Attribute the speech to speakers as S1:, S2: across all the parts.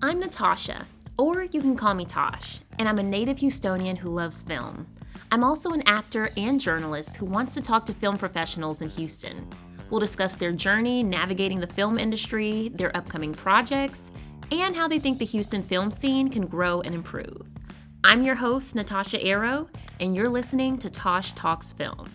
S1: I'm Natasha, or you can call me Tosh, and I'm a native Houstonian who loves film. I'm also an actor and journalist who wants to talk to film professionals in Houston. We'll discuss their journey navigating the film industry, their upcoming projects, and how they think the Houston film scene can grow and improve. I'm your host, Natasha Arrow, and you're listening to Tosh Talks Film.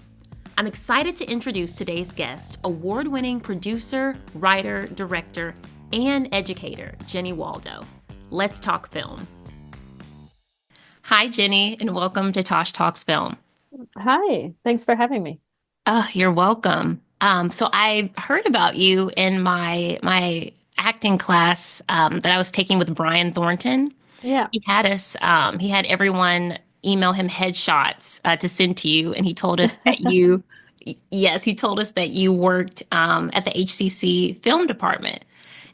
S1: I'm excited to introduce today's guest, award-winning producer, writer, director, and educator, Jenny Waldo. Let's talk film. Hi, Jenny, and welcome to Tosh Talks Film.
S2: Hi, thanks for having me.
S1: Oh, you're welcome. So I heard about you in my acting class that I was taking with Brian Thornton.
S2: Yeah.
S1: He had everyone email him headshots to send to you, and he told us that yes, he told us that you worked at the HCC film department.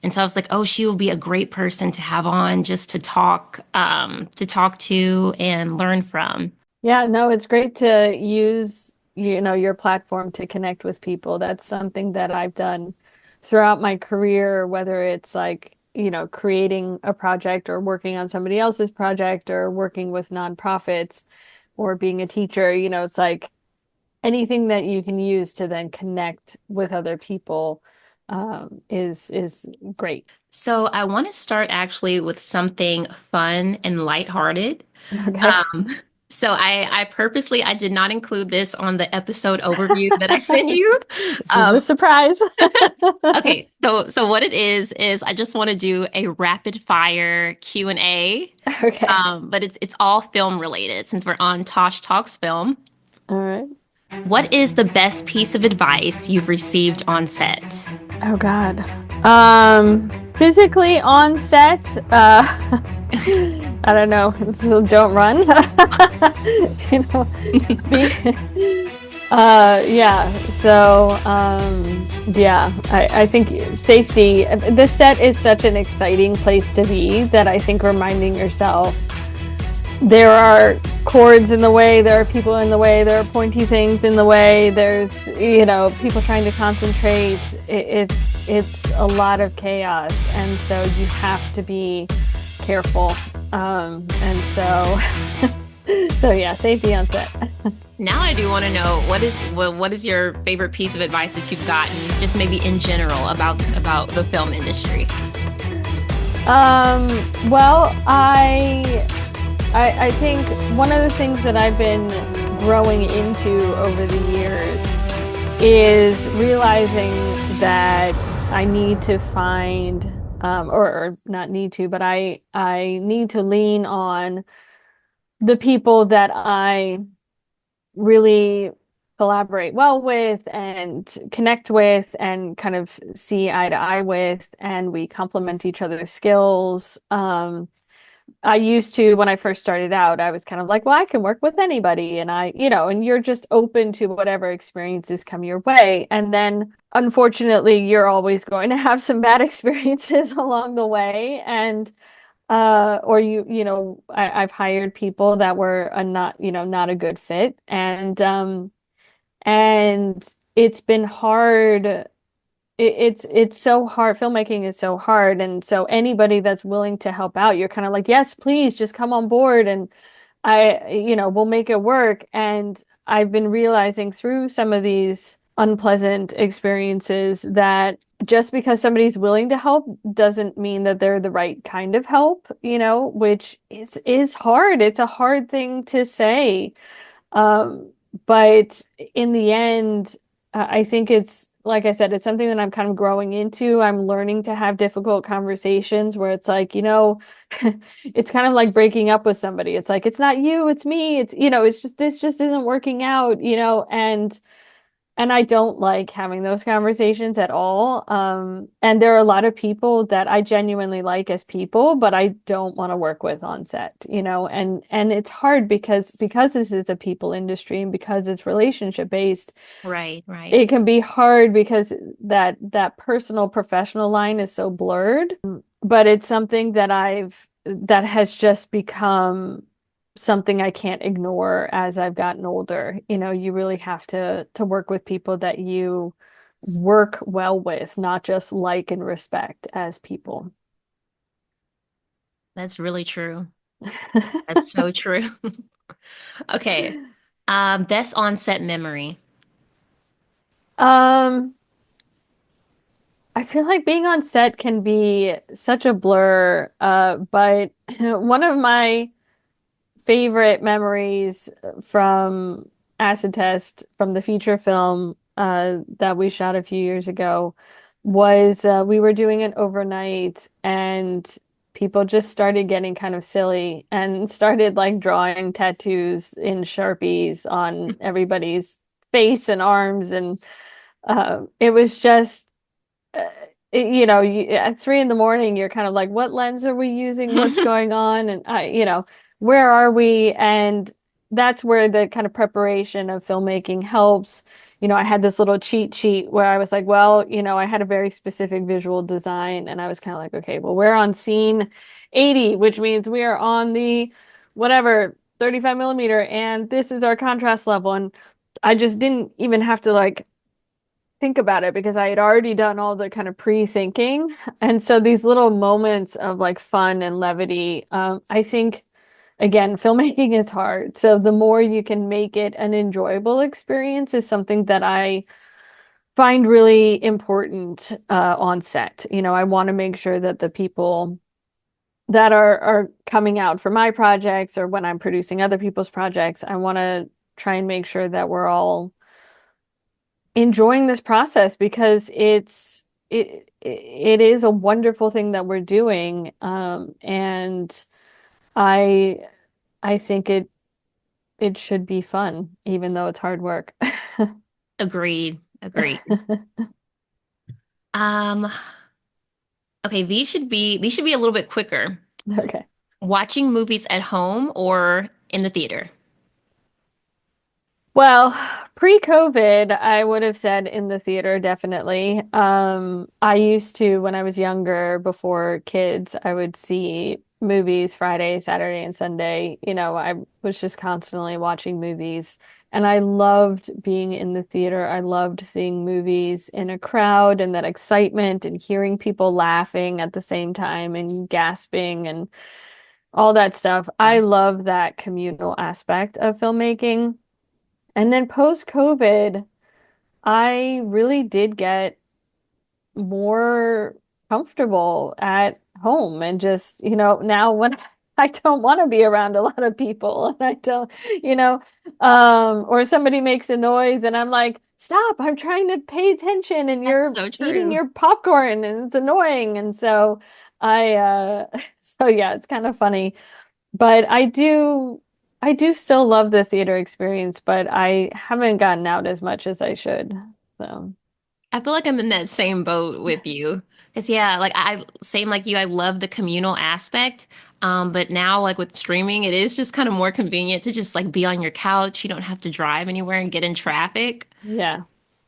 S1: And so I was like, oh, she will be a great person to have on just to talk to and learn from.
S2: Yeah, no, it's great to use, your platform to connect with people. That's something that I've done throughout my career, whether it's like, creating a project or working on somebody else's project or working with nonprofits or being a teacher, it's like anything that you can use to then connect with other people is great.
S1: So I want to start actually with something fun and lighthearted.
S2: Okay.
S1: Um, I did not include this on the episode overview that I sent you.
S2: This is a
S1: Um,
S2: surprise.
S1: okay, so what it is I just want to do a rapid fire Q&A.
S2: Okay.
S1: But it's all film related since we're on Tosh Talks Film.
S2: All right.
S1: What is the best piece of advice you've received on set?
S2: Oh God. Physically on set, I don't know. So don't run. You know, be, yeah. So, yeah. I think safety. The set is such an exciting place to be that I think reminding yourself there are cords in the way, there are people in the way, there are pointy things in the way, there's, people trying to concentrate. It's a lot of chaos, and so you have to be careful. And so so yeah, safety on set.
S1: Now I do want to know what is your favorite piece of advice that you've gotten, just maybe in general about the film industry.
S2: Well, I think one of the things that I've been growing into over the years is realizing that I need to find, or not need to, but I need to lean on the people that I really collaborate well with and connect with and kind of see eye to eye with, and we complement each other's skills. I used to, when I first started out, I was kind of like, well, I can work with anybody. And and you're just open to whatever experiences come your way. And then unfortunately, you're always going to have some bad experiences along the way. And, or I've hired people that were not a good fit. And it's been hard. It's so hard. Filmmaking is so hard, and so anybody that's willing to help out, you're kind of like, yes, please, just come on board, and we'll make it work. And I've been realizing through some of these unpleasant experiences that just because somebody's willing to help doesn't mean that they're the right kind of help, which is hard. It's a hard thing to say. But in the end, I think it's like I said, it's something that I'm kind of growing into. I'm learning to have difficult conversations where it's like, it's kind of like breaking up with somebody. It's like, it's not you, it's me. It's just this just isn't working out, and I don't like having those conversations at all. And there are a lot of people that I genuinely like as people, but I don't want to work with on set, and it's hard because this is a people industry and because it's relationship based,
S1: Right, right.
S2: it can be hard because that personal professional line is so blurred. But it's something that has just become something I can't ignore as I've gotten older. You really have to work with people that you work well with, not just like and respect as people.
S1: That's really true. That's so true. Okay. Best on-set memory.
S2: Um, I feel like being on set can be such a blur, but one of my favorite memories from Acid Test from the feature film that we shot a few years ago was we were doing it overnight and people just started getting kind of silly and started like drawing tattoos in Sharpies on everybody's face and arms and it was just uh, at 3 in the morning, you're kind of like, what lens are we using? What's going on? And where are we? And that's where the kind of preparation of filmmaking helps. I had this little cheat sheet where I was like, well, I had a very specific visual design, and I was kind of like, okay, well, we're on scene 80, which means we are on the whatever 35 millimeter, and this is our contrast level. And I just didn't even have to like think about it because I had already done all the kind of pre-thinking. And so these little moments of like fun and levity, I think again, filmmaking is hard. So the more you can make it an enjoyable experience is something that I find really important on set. I want to make sure that the people that are coming out for my projects or when I'm producing other people's projects, I want to try and make sure that we're all enjoying this process because it is a wonderful thing that we're doing. And I I think it should be fun, even though it's hard work.
S1: Agreed. Agreed. Um, okay, these should be a little bit quicker.
S2: Okay.
S1: Watching movies at home or in the theater?
S2: Well, pre-COVID, I would have said in the theater, definitely. I used to, when I was younger, before kids, I would see movies Friday, Saturday, and Sunday. I was just constantly watching movies, and I loved being in the theater. I loved seeing movies in a crowd and that excitement and hearing people laughing at the same time and gasping and all that stuff. I love that communal aspect of filmmaking. And then post-COVID, I really did get more comfortable at home and just, now when I don't want to be around a lot of people and I don't, or somebody makes a noise and I'm like, stop, I'm trying to pay attention and
S1: That's
S2: you're
S1: so
S2: eating
S1: true.
S2: your popcorn and it's annoying. And so so yeah, it's kind of funny. But I do still love the theater experience, but I haven't gotten out as much as I should. So,
S1: I feel like I'm in that same boat with you. Because yeah, like I same like you, I love the communal aspect. But now like with streaming, it is just kind of more convenient to just like be on your couch. You don't have to drive anywhere and get in traffic.
S2: yeah.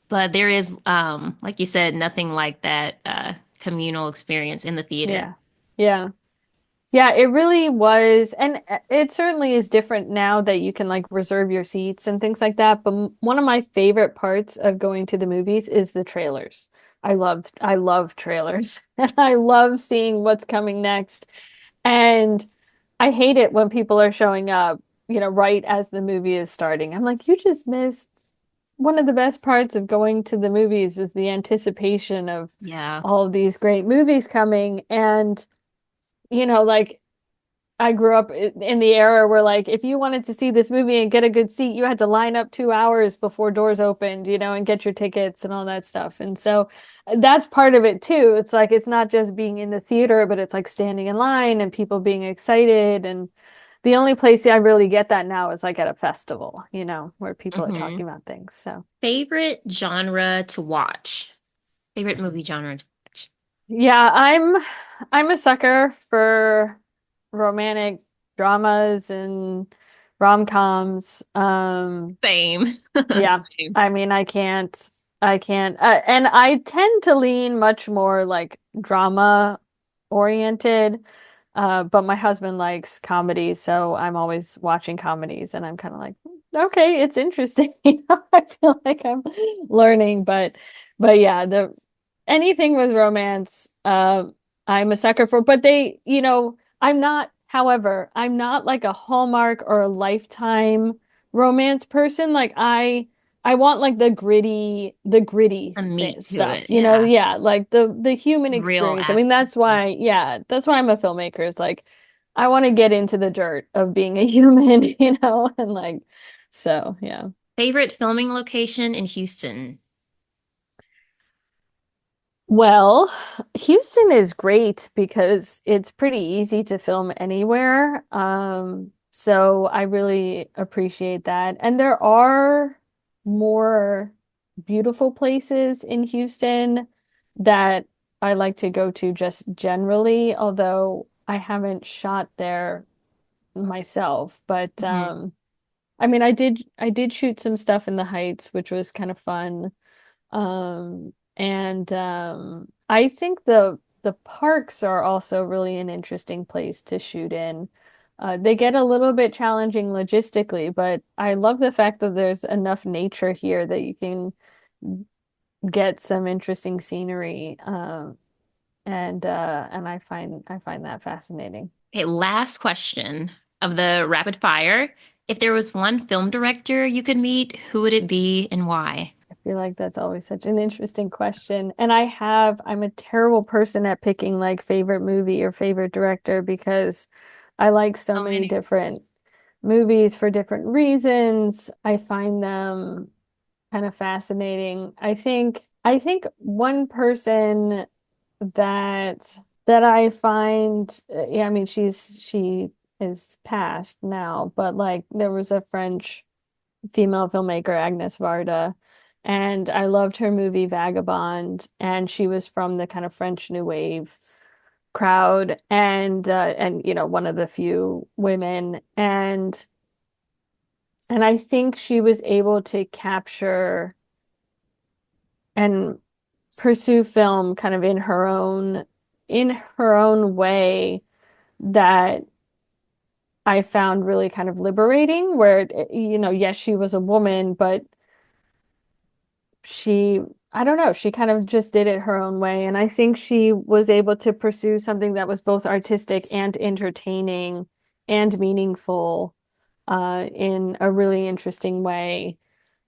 S1: But there is, like you said, nothing like that communal experience in the theater.
S2: Yeah. Yeah. Yeah, it really was. And it certainly is different now that you can like reserve your seats and things like that. But one of my favorite parts of going to the movies is the trailers. I love trailers. And I love seeing what's coming next. And I hate it when people are showing up, right as the movie is starting. I'm like, you just missed one of the best parts of going to the movies is the anticipation of
S1: Yeah.
S2: all of these great movies coming. And, like I grew up in the era where like if you wanted to see this movie and get a good seat, you had to line up 2 hours before doors opened, and get your tickets and all that stuff. And so that's part of it too. It's like it's not just being in the theater, but it's like standing in line and people being excited. And the only place I really get that now is like at a festival, where people are
S1: Hmm.
S2: talking about things. So
S1: Favorite genre to watch? Favorite movie genre to watch?
S2: yeah, I'm a sucker for romantic dramas and rom-coms.
S1: Same.
S2: Yeah,
S1: Same.
S2: I mean, I can't, and I tend to lean much more like drama oriented. But my husband likes comedies, so I'm always watching comedies, and I'm kind of like, okay, it's interesting. I feel like I'm learning, but yeah, the anything with romance, I'm a sucker for. But however, I'm not like a Hallmark or a Lifetime romance person. Like I want like the gritty
S1: A
S2: th
S1: meat to
S2: stuff,
S1: it, yeah.
S2: yeah, like the human
S1: Real
S2: experience. I mean,
S1: aspect.
S2: that's why I'm a filmmaker is like I want to get into the dirt of being a human, and like so, yeah.
S1: Favorite filming location in Houston?
S2: Well, Houston is great because it's pretty easy to film anywhere. So I really appreciate that. And there are more beautiful places in Houston that I like to go to just generally, although I haven't shot there myself. But
S1: Mhm.
S2: I mean, I did shoot some stuff in the Heights, which was kind of fun. And I think the parks are also really an interesting place to shoot in. They get a little bit challenging logistically, but I love the fact that there's enough nature here that you can get some interesting scenery. And I find that fascinating.
S1: Okay, last question of the rapid fire. If there was one film director you could meet, who would it be and why?
S2: I feel like that's always such an interesting question. And I'm a terrible person at picking like favorite movie or favorite director because I like so
S1: So
S2: many
S1: many.
S2: different movies for different reasons. I find them kind of fascinating. I think one person that that I find yeah, I mean she is passed now, but like there was a French female filmmaker, Agnes Varda. And I loved her movie Vagabond, and she was from the kind of French New Wave crowd, and one of the few women, and I think she was able to capture and pursue film kind of in her own way that I found really kind of liberating, where yes, she was a woman, but she, I don't know, she kind of just did it her own way. And I think she was able to pursue something that was both artistic and entertaining and meaningful in a really interesting way.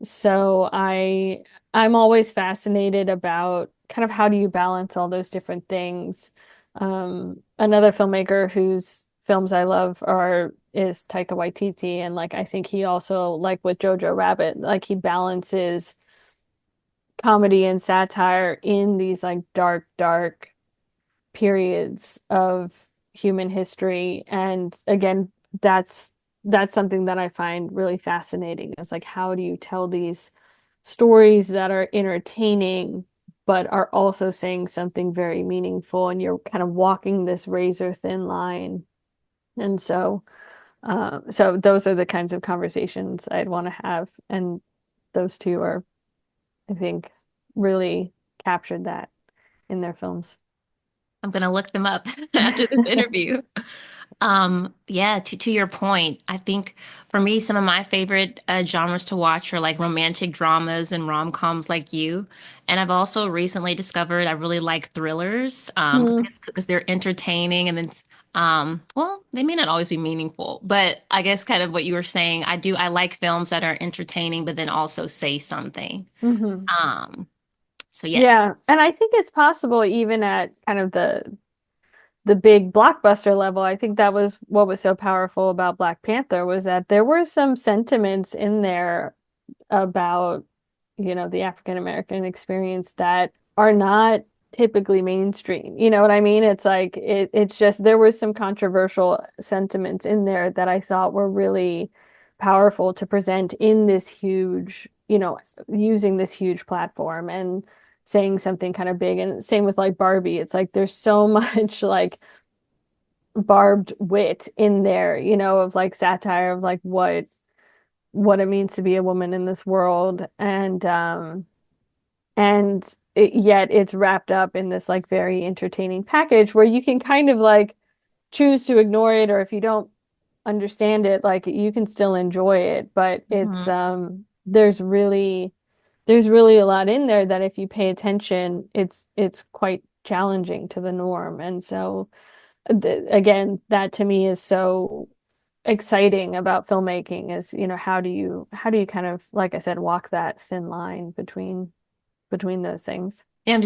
S2: So I'm always fascinated about kind of how do you balance all those different things. Another filmmaker whose films I love are is Taika Waititi, and like I think he also like with Jojo Rabbit, like he balances comedy and satire in these like dark, dark periods of human history. And again, that's that's something that I find really fascinating. Is like how do you tell these stories that are entertaining but are also saying something very meaningful, and you're kind of walking this razor thin line. And so those are the kinds of conversations I'd want to have, and those two are I think really captured that in their films.
S1: I'm gonna look them up after this interview. Yeah, to your point, I think for me, some of my favorite genres to watch are like romantic dramas and rom-coms like you. And I've also recently discovered I really like thrillers, because I
S2: Mm,
S1: guess because they're entertaining and then well, they may not always be meaningful, but I guess kind of what you were saying, I like films that are entertaining but then also say something.
S2: hmm.
S1: Um, so yes.
S2: Yeah, and I think it's possible even at kind of the big blockbuster level. I think that was what was so powerful about Black Panther was that there were some sentiments in there about, the African American experience that are not typically mainstream. You know what I mean? It's like it's just there was some controversial sentiments in there that I thought were really powerful to present in this huge, using this huge platform and saying something kind of big. And same with like Barbie. It's like there's so much like barbed wit in there, of like satire of like what it means to be a woman in this world, yet it's wrapped up in this like very entertaining package where you can kind of like choose to ignore it, or if you don't understand it, like you can still enjoy it, but it's
S1: Mhm.
S2: there's really a lot in there that if you pay attention, it's quite challenging to the norm. And so again, that to me is so exciting about filmmaking is, how do you kind of, like I said, walk that thin line between those things.
S1: Yeah,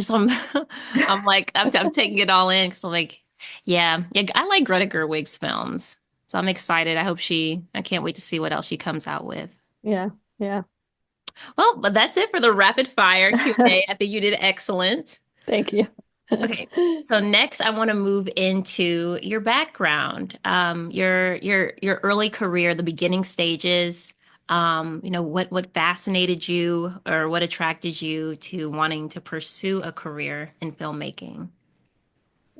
S1: I'm like, I'm taking it all in because I'm like, yeah, I like Greta Gerwig's films. So I'm excited. I can't wait to see what else she comes out with.
S2: Yeah, yeah.
S1: Well, but that's it for the rapid fire Q&A. I think you did excellent.
S2: Thank you.
S1: Okay. So next I want to move into your background, your early career, the beginning stages. What fascinated you or what attracted you to wanting to pursue a career in filmmaking?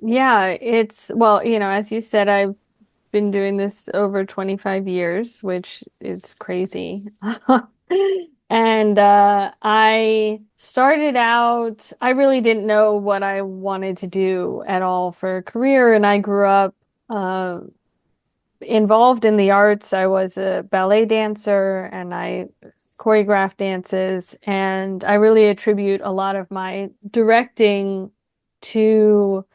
S2: Yeah, well, as you said, I've been doing this over 25 years, which is crazy. And I started out, I really didn't know what I wanted to do at all for a career. And I grew up uh, involved in the arts. I was a ballet dancer and I choreographed dances. And I really attribute a lot of my directing to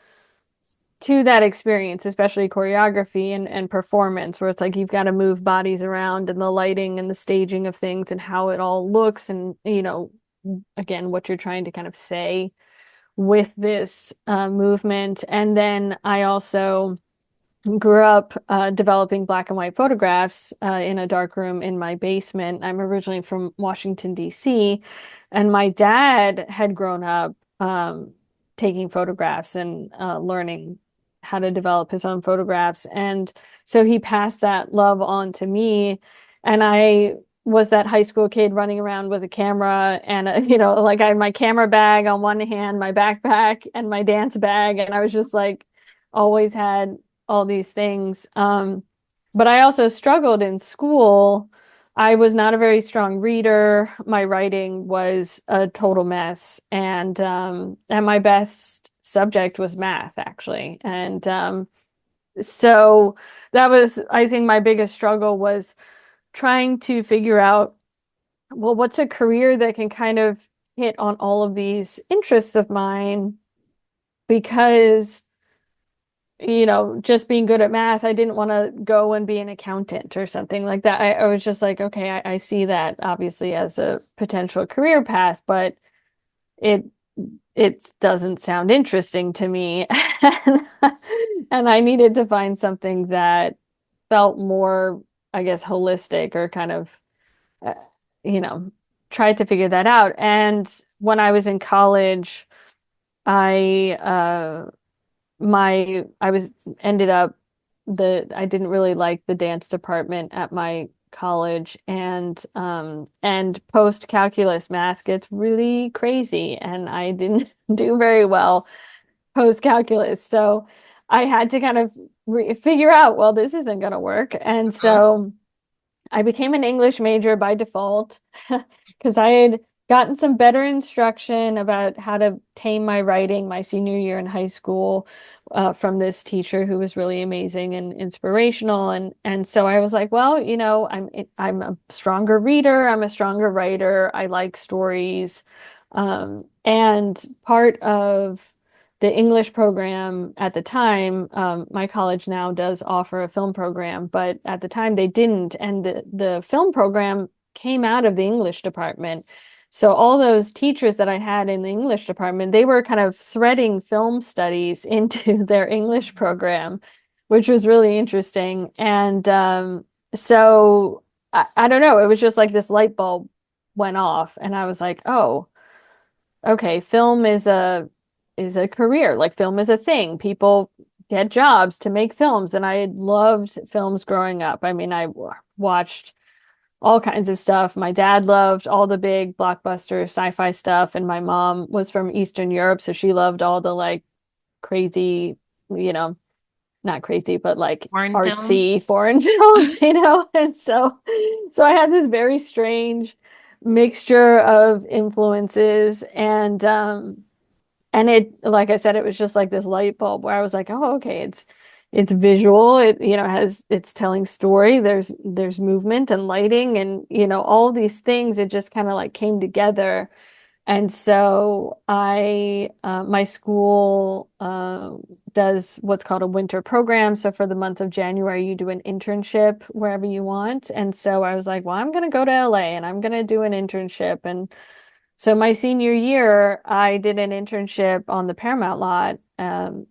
S2: that experience, especially choreography and performance, where it's like you've got to move bodies around and the lighting and the staging of things and how it all looks and, again, what you're trying to kind of say with this movement. And then I also grew up developing black and white photographs in a dark room in my basement. I'm originally from Washington, D.C., and my dad had grown up taking photographs and learning how to develop his own photographs. And so he passed that love on to me. And I was that high school kid running around with a camera and, like I had my camera bag on one hand, my backpack, and my dance bag. And I was just like, always had all these things. But I also struggled in school. I was not a very strong reader. My writing was a total mess, and my best subject was math, actually. And so that was, I think, my biggest struggle was trying to figure out, well, what's a career that can kind of hit on all of these interests of mine because just being good at math, I didn't want to go and be an accountant or something like that. I was just like, okay, I see that obviously as a potential career path, but it it doesn't sound interesting to me. And I needed to find something that felt more, I guess, holistic or kind of, uh, you know, tried to figure that out. And when I was in college, I I was ended up I didn't really like the dance department at my college and post calculus math gets really crazy and I didn't do very well post calculus. So I had to kind of figure out, well, this isn't going to work. And
S1: Mhm.
S2: so I became an English major by default because I had gotten some better instruction about how to tame my writing my senior year in high school from this teacher who was really amazing and inspirational. And so I was like, well, I'm a stronger reader, I'm a stronger writer, I like stories. And part of the English program at the time, my college now does offer a film program, but at the time they didn't. And the film program came out of the English department. So all those teachers that I had in the English department, they were kind of threading film studies into their English program, which was really interesting. And so I don't know, it was just like this light bulb went off, and I was like, oh, okay, film is a career. Like film is a thing. People get jobs to make films, and I loved films growing up. I mean, watched all kinds of stuff. My dad loved all the big blockbuster sci-fi stuff, and my mom was from Eastern Europe, so she loved all the like crazy, you know, not crazy, but like
S1: Foreign films?
S2: artsy foreign films, And so I had this very strange mixture of influences and it, like I said, it was just like this light bulb where I was like, oh, okay, it's visual. It, it's telling story. There's movement and lighting and, all these things. It just kind of like came together. And so my school does what's called a winter program. So for the month of January, you do an internship wherever you want. And so I was like, well, I'm going to go to LA and I'm going to do an internship. And so my senior year, I did an internship on the Paramount lot, and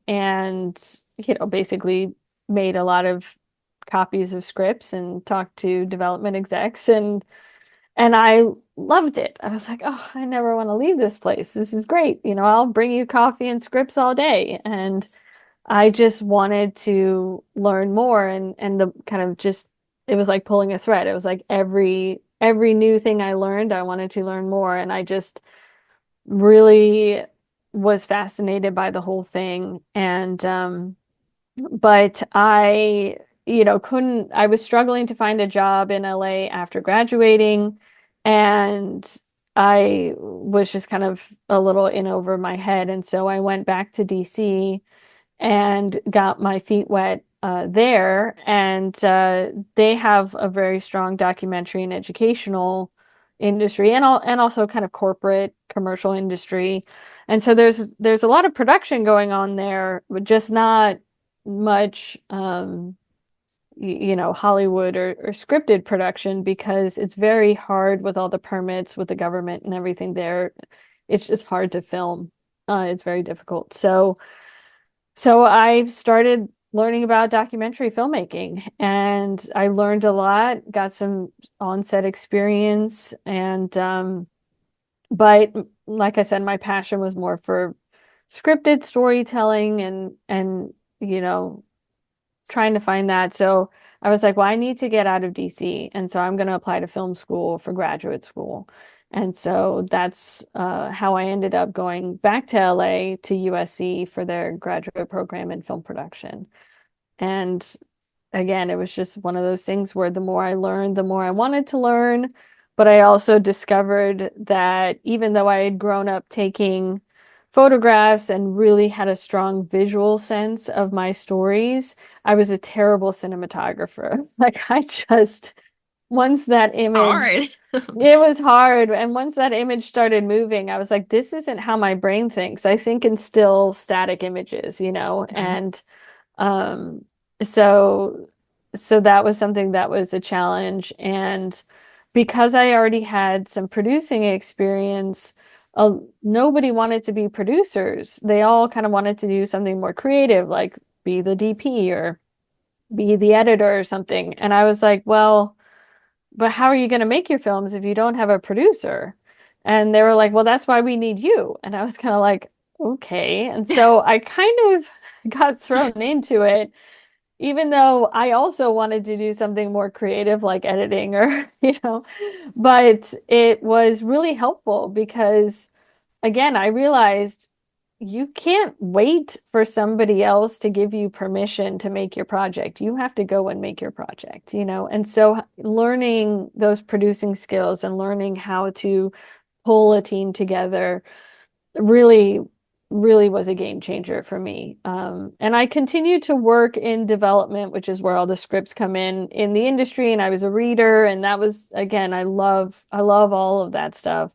S2: basically made a lot of copies of scripts and talked to development execs, and I loved it. I was like, oh, I never want to leave this place. This is great. I'll bring you coffee and scripts all day. And I just wanted to learn more, and the kind of just it was like pulling a thread. It was like every new thing I learned, I wanted to learn more, and I just really was fascinated by the whole thing. And but I was struggling to find a job in LA after graduating, and I was just kind of a little in over my head. And so I went back to DC and got my feet wet there. And they have a very strong documentary and educational industry, and also kind of corporate commercial industry. And so there's a lot of production going on there, but just not much Hollywood or scripted production, because it's very hard with all the permits with the government and everything there. It's just hard to film. It's very difficult. So I started learning about documentary filmmaking, and I learned a lot, got some on-set experience, and but like I said, my passion was more for scripted storytelling and you know trying to find that. So I was like, well, I need to get out of DC. And so I'm going to apply to film school for graduate school. And so that's how I ended up going back to LA to USC for their graduate program in film production. And again, it was just one of those things where the more I learned, the more I wanted to learn. But I also discovered that even though I had grown up taking photographs and really had a strong visual sense of my stories, I was a terrible cinematographer. Like I just, once that
S1: It's
S2: image,
S1: hard.
S2: it was hard. And once that image started moving, I was like, this isn't how my brain thinks. I think in still static images.
S1: Mhm.
S2: And um, so so that was something that was a challenge. And because I already had some producing experience, nobody wanted to be producers. They all kind of wanted to do something more creative, like be the DP or be the editor or something. And I was like, well, but how are you going to make your films if you don't have a producer? And they were like, well, that's why we need you. And I was kind of like, okay. And so I kind of got thrown into it, even though I also wanted to do something more creative like editing or. But it was really helpful because, again, I realized you can't wait for somebody else to give you permission to make your project. You have to go and make your project. And so learning those producing skills and learning how to pull a team together really, really was a game changer for me. And I continued to work in development, which is where all the scripts come in the industry. And I was a reader, and that was, again, I love all of that stuff.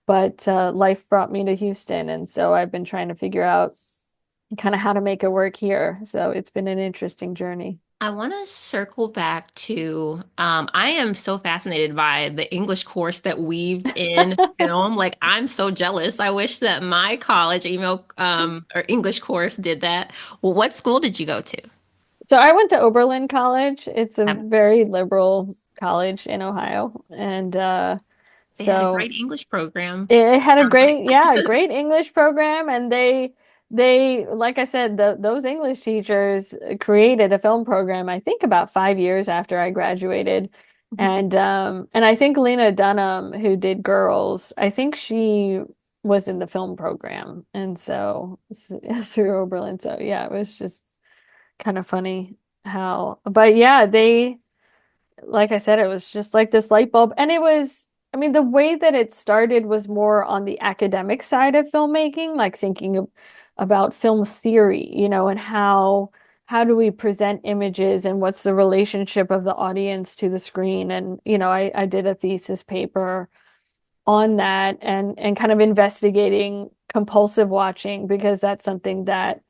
S2: But life brought me to Houston, and so I've been trying to figure out kind of how to make it work here. So it's been an interesting journey.
S1: I want to circle back to, I am so fascinated by the English course that weaved in film. Like, I'm so jealous. I wish that my college email, or English course did that. Well, what school did you go to?
S2: So I went to Oberlin College. It's a
S1: Have-
S2: very liberal college in Ohio, and
S1: They had a
S2: so
S1: great English program,
S2: it had a
S1: sounds like.
S2: great, yeah, great English program, and they like I said, those English teachers created a film program, I think about 5 years after I graduated. And I think Lena Dunham, who did Girls, I think she was in the film program. And so through Oberlin. So yeah, it was just kind of funny how, but yeah, like I said, it was just like this light bulb. And I mean, the way that it started was more on the academic side of filmmaking, like thinking about film theory, and how do we present images and what's the relationship of the audience to the screen. And I did a thesis paper on that and kind of investigating compulsive watching, because that's something that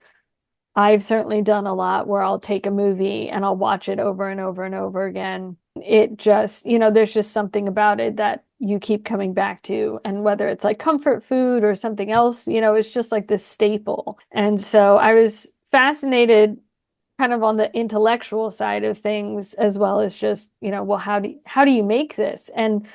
S2: I've certainly done a lot, where I'll take a movie and I'll watch it over and over and over again. It just, there's just something about it that you keep coming back to. And whether it's like comfort food or something else, it's just like this staple. And so I was fascinated kind of on the intellectual side of things, as well as just, well, how do you make this? And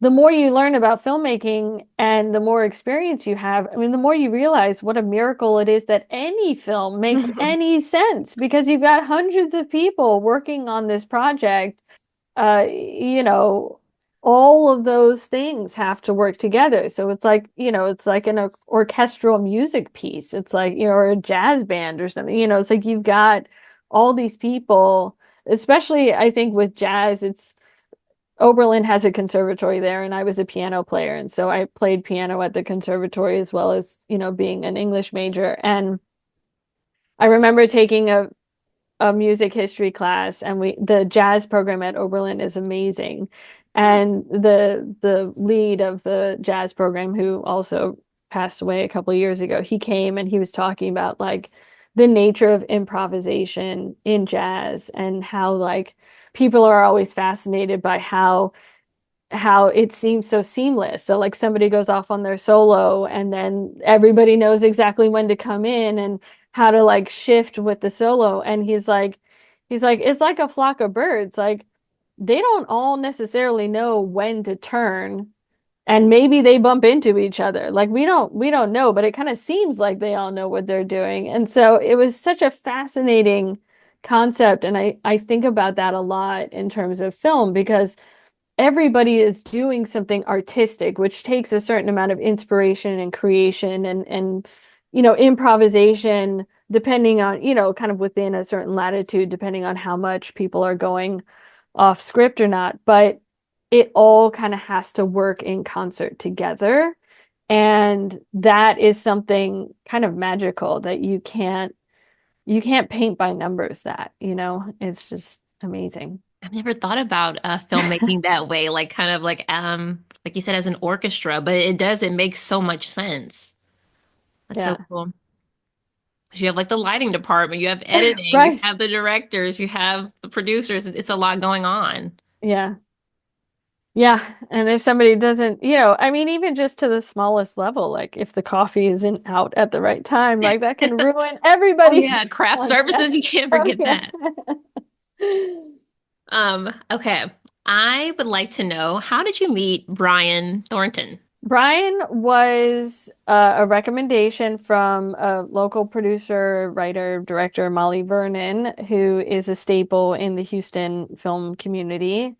S2: the more you learn about filmmaking and the more experience you have, I mean, the more you realize what a miracle it is that any film makes any sense, because you've got hundreds of people working on this project. Uh, you know, all of those things have to work together. So it's like an orchestral music piece. It's like, or a jazz band or something. It's like you've got all these people, especially I think with jazz, it's Oberlin has a conservatory there, and I was a piano player. And so I played piano at the conservatory, as well as, being an English major. And I remember taking a music history class, and the jazz program at Oberlin is amazing. And the lead of the jazz program, who also passed away a couple of years ago, he came and he was talking about like the nature of improvisation in jazz, and how like people are always fascinated by how it seems so seamless. So like somebody goes off on their solo and then everybody knows exactly when to come in and how to like shift with the solo. And he's like, it's like a flock of birds. Like they don't all necessarily know when to turn, and maybe they bump into each other. Like we don't know, but it kind of seems like they all know what they're doing. And so it was such a fascinating concept. And I think about that a lot in terms of film, because everybody is doing something artistic, which takes a certain amount of inspiration and creation and improvisation, depending on, kind of within a certain latitude, depending on how much people are going off script or not. But it all kind of has to work in concert together. And that is something kind of magical that you can't paint by numbers. It's just amazing.
S1: I've never thought about filmmaking that way, like kind of like you said, as an orchestra, but it makes so much sense. That's so
S2: Yeah.
S1: cool. 'Cause you have like the lighting department, you have editing, you
S2: Right.
S1: have the directors, you have the producers. It's a lot going on.
S2: Yeah. Yeah. And if somebody doesn't, I mean, even just to the smallest level, like if the coffee isn't out at the right time, like that can ruin
S1: Oh
S2: everybody's
S1: yeah, craft
S2: concept.
S1: services, you can't
S2: Oh,
S1: forget
S2: yeah.
S1: that. Okay. I would like to know, how did you meet Brian Thornton?
S2: Brian was a recommendation from a local producer, writer, director, Molly Vernon, who is a staple in the Houston film community.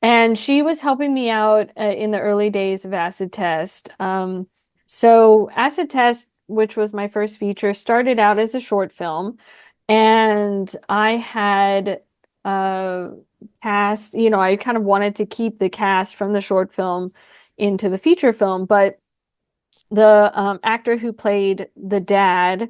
S2: And she was helping me out in the early days of Acid Test. So Acid Test, which was my first feature, started out as a short film. And I had uh, cast, I kind of wanted to keep the cast from the short film into the feature film. But the actor who played the dad,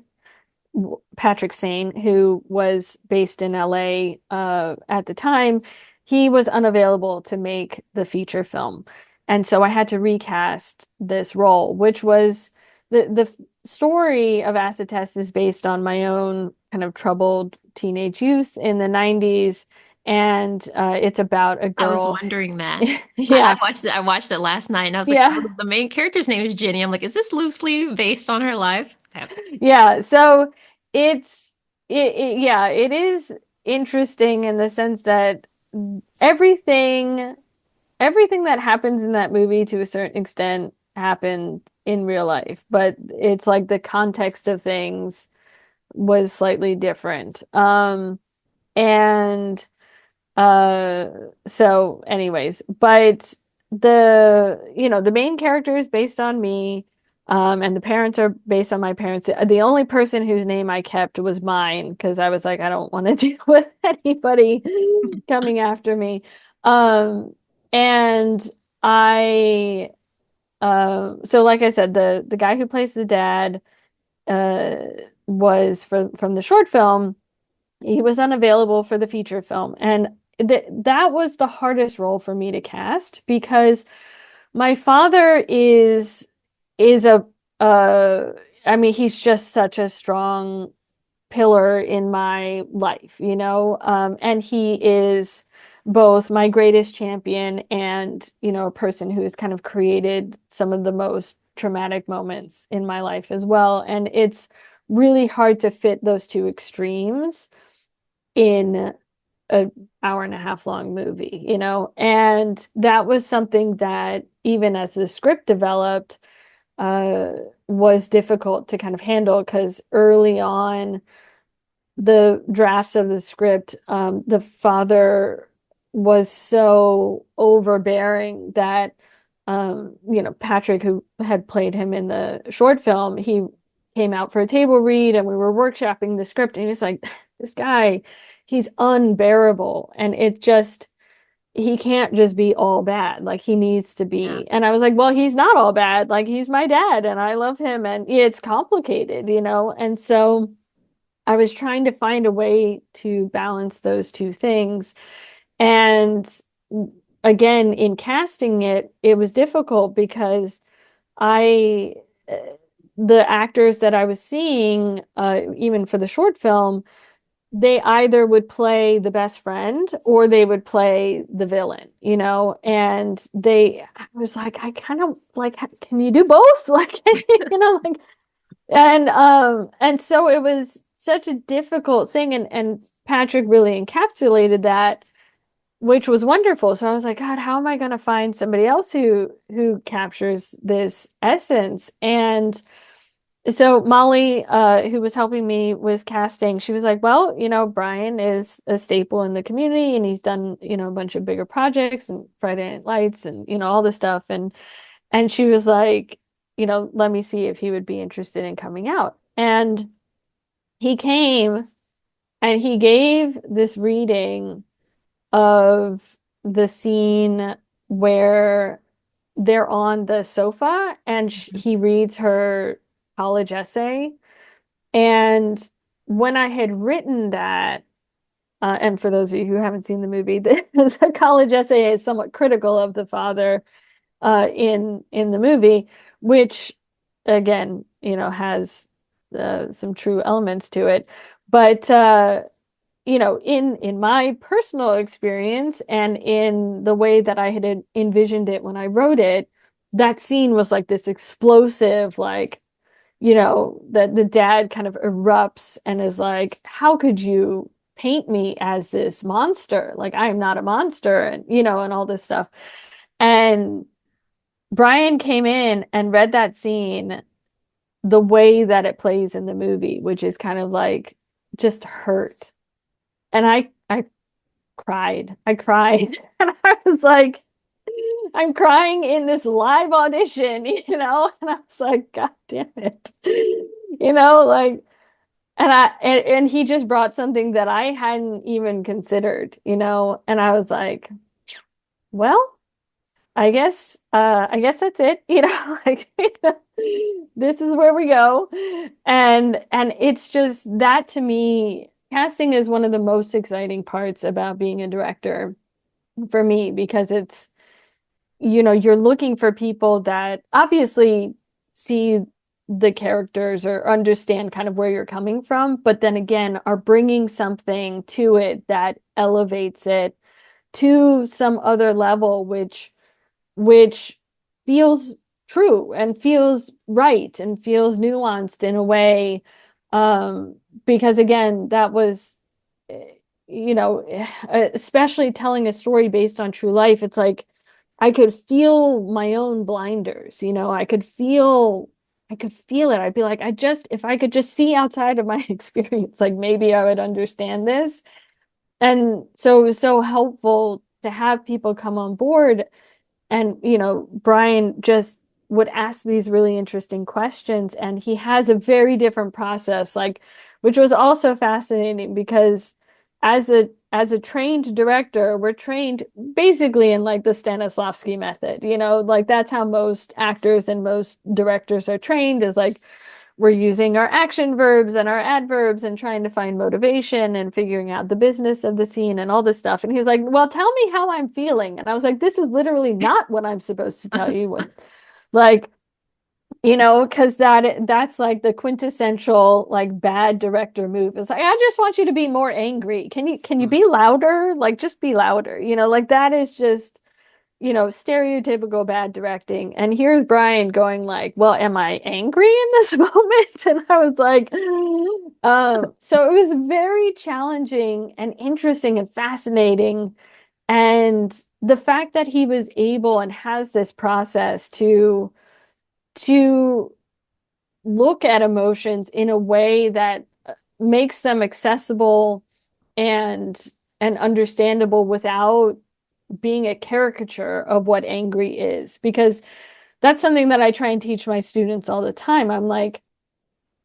S2: Patrick Sane, who was based in LA at the time, he was unavailable to make the feature film. And so I had to recast this role, which was the story of Acid Test is based on my own kind of troubled teenage youth in the 90s. And it's about a
S1: I was
S2: girl.
S1: wondering that. I
S2: Yeah.
S1: watched it. I watched it last night, and I was like, oh,
S2: Yeah.
S1: the main character's name is Jenny. I'm like, is this loosely based on her life? Okay.
S2: Yeah, so it's yeah, it is interesting in the sense that everything everything that happens in that movie to a certain extent happened in real life, but it's like the context of things was slightly different. And uh, so anyways, but the main character is based on me, and the parents are based on my parents. The only person whose name I kept was mine, because I was like, I don't want to deal with anybody coming after me. Um, and I, so like I said, the guy who plays the dad, uh, was from the short film. He was unavailable for the feature film, and that was the hardest role for me to cast, because My father is a I mean, he's just such a strong pillar in my life, you know? And he is both my greatest champion and, you know, a person who has kind of created some of the most traumatic moments in my life as well. And it's really hard to fit those two extremes in an hour and a half long movie, you know? And that was something that even as the script developed, uh, was difficult to kind of handle because early on, the drafts of the script, the father was so overbearing that, you know, Patrick, who had played him in the short film, he came out for a table read and we were workshopping the script, and he was like, this guy, he's unbearable. And it just, he can't just be all bad. Like he needs to
S1: Yeah.
S2: be. And I was like, well, he's not all bad. Like he's my dad and I love him. And it's complicated, you know? And so I was trying to find a way to balance those two things. And again, in casting it, it was difficult because I, uh, the actors that I was seeing, even for the short film, they either would play the best friend or they would play the villain, you know? And I was like, I kind of like, can you do both? Like, you know, like, and so it was such a difficult thing, and Patrick really encapsulated that, which was wonderful. So I was like, God, how am I going to find somebody else who captures this essence? And so Molly, who was helping me with casting, she was like, well, you know, Brian is a staple in the community and he's done, you know, a bunch of bigger projects and Friday Night Lights and, you know, all this stuff. And she was like, you know, let me see if he would be interested in coming out. And he came and he gave this reading of the scene where they're on the sofa and he reads her college essay. And when I had written that, and for those of you who haven't seen the movie, the college essay is somewhat critical of the father in the movie, which again, you know, has some true elements to it. But you know, in my personal experience and in the way that I had envisioned it when I wrote it, that scene was like this explosive, like, you know, that the dad kind of erupts and is like, how could you paint me as this monster? Like, I am not a monster, and you know, and all this stuff. And Brian came in and read that scene the way that it plays in the movie, which is kind of like just hurt. And I cried. I cried. And I was like, I'm crying in this live audition, you know? And I was like, God damn it. You know, like, and he just brought something that I hadn't even considered, you know? And I was like, well, I guess that's it, you know, like this is where we go. And it's just that, to me, casting is one of the most exciting parts about being a director for me, because it's, you know, you're looking for people that obviously see the characters or understand kind of where you're coming from, but then again are bringing something to it that elevates it to some other level, which feels true and feels right and feels nuanced in a way. Um, because again, that was, you know, especially telling a story based on true life, it's like I could feel my own blinders, you know, I could feel it. I'd be like, if I could just see outside of my experience, like maybe I would understand this. And so it was so helpful to have people come on board. And, you know, Brian just would ask these really interesting questions, and he has a very different process, like, which was also fascinating because as a trained director, we're trained basically in like the Stanislavski method, you know, like that's how most actors and most directors are trained, is like we're using our action verbs and our adverbs and trying to find motivation and figuring out the business of the scene and all this stuff. And he was like, well, tell me how I'm feeling. And I was like, this is literally not what I'm supposed to tell you. What, like, because that's like the quintessential like bad director move. It's like, I just want you to be more angry. Can you be louder? Like, just be louder. Like that is just stereotypical bad directing. And here's Brian going like, well, am I angry in this moment? And I was like, so it was very challenging and interesting and fascinating. And the fact that he was able and has this process to look at emotions in a way that makes them accessible and understandable without being a caricature of what angry is, because that's something that I try and teach my students all the time. I'm like,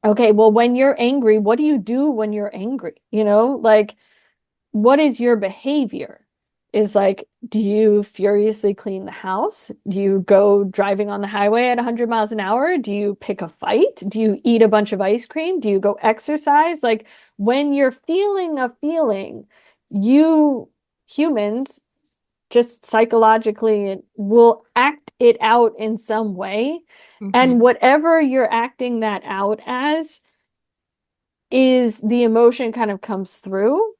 S2: okay, well, when you're angry, what do you do when you're angry? Like, what is your behavior? Is like, do you furiously clean the house? Do you go driving on the highway at 100 miles an hour? Do you pick a fight? Do you eat a bunch of ice cream? Do you go exercise? Like, when you're feeling a feeling, you humans just psychologically will act it out in some way.
S1: Mhm.
S2: And whatever you're acting that out as is the emotion kind of comes through,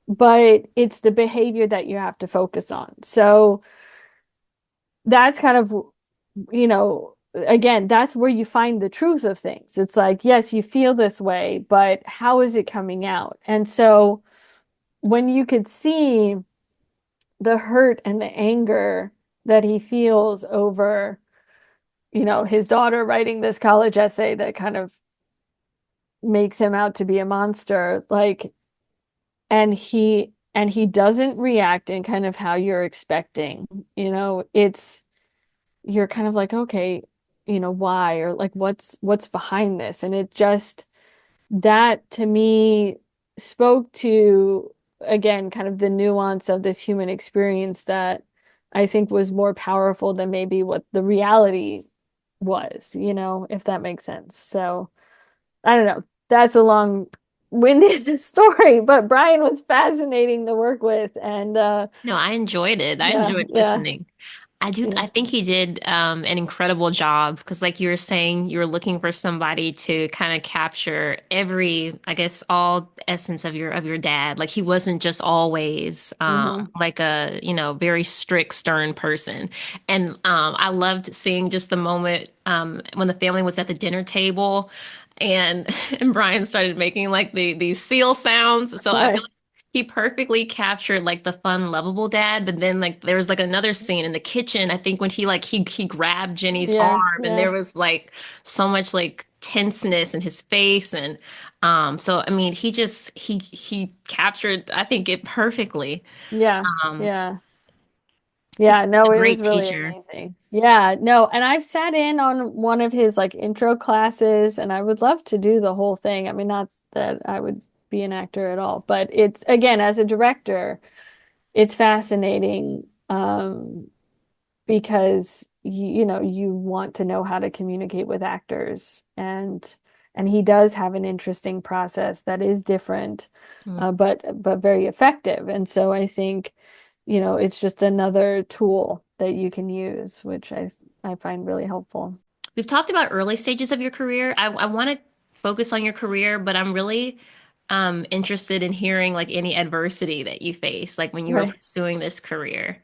S2: but it's the behavior that you have to focus on. So that's kind of, again, that's where you find the truth of things. It's like, yes, you feel this way, but how is it coming out? And so when you could see the hurt and the anger that he feels over, his daughter writing this college essay that kind of makes him out to be a monster, like, and he doesn't react in kind of how you're expecting. It's you're kind of like, okay, why? Or like what's behind this? And it just that to me spoke to, again, kind of the nuance of this human experience that I think was more powerful than maybe what the reality was, if that makes sense. So I don't know. That's a long-winded story, but Brian was fascinating to work with. And
S1: No, I enjoyed it. I
S2: yeah,
S1: enjoyed
S2: yeah,
S1: listening. I do.
S2: yeah.
S1: I think he did an incredible job because, like you were saying, you were looking for somebody to kind of capture every, I guess, all essence of your dad. Like he wasn't just always
S2: Hmm.
S1: like a very strict, stern person. And I loved seeing just the moment when the family was at the dinner table. And and Brian started making like these seal sounds. So I feel
S2: Right.
S1: like he perfectly captured like the fun, lovable dad, but then like there was like another scene in the kitchen. I think when he grabbed Jenny's
S2: Yeah,
S1: arm, and
S2: yeah,
S1: there was like so much like tenseness in his face, and so I mean he captured I think it perfectly.
S2: yeah,
S1: Um,
S2: yeah.
S1: he's
S2: Yeah, no,
S1: a
S2: it was
S1: great
S2: really
S1: teacher.
S2: amazing. Yeah, no, and I've sat in on one of his like intro classes and I would love to do the whole thing. I mean, not that I would be an actor at all, but it's again, as a director, it's fascinating because you want to know how to communicate with actors, and he does have an interesting process that is different,
S1: Mm.
S2: but very effective. And so I think it's just another tool that you can use, which I find really helpful.
S1: We've talked about early stages of your career. I want to focus on your career, but I'm really interested in hearing like any adversity that you face, like when you were
S2: Right.
S1: pursuing this career.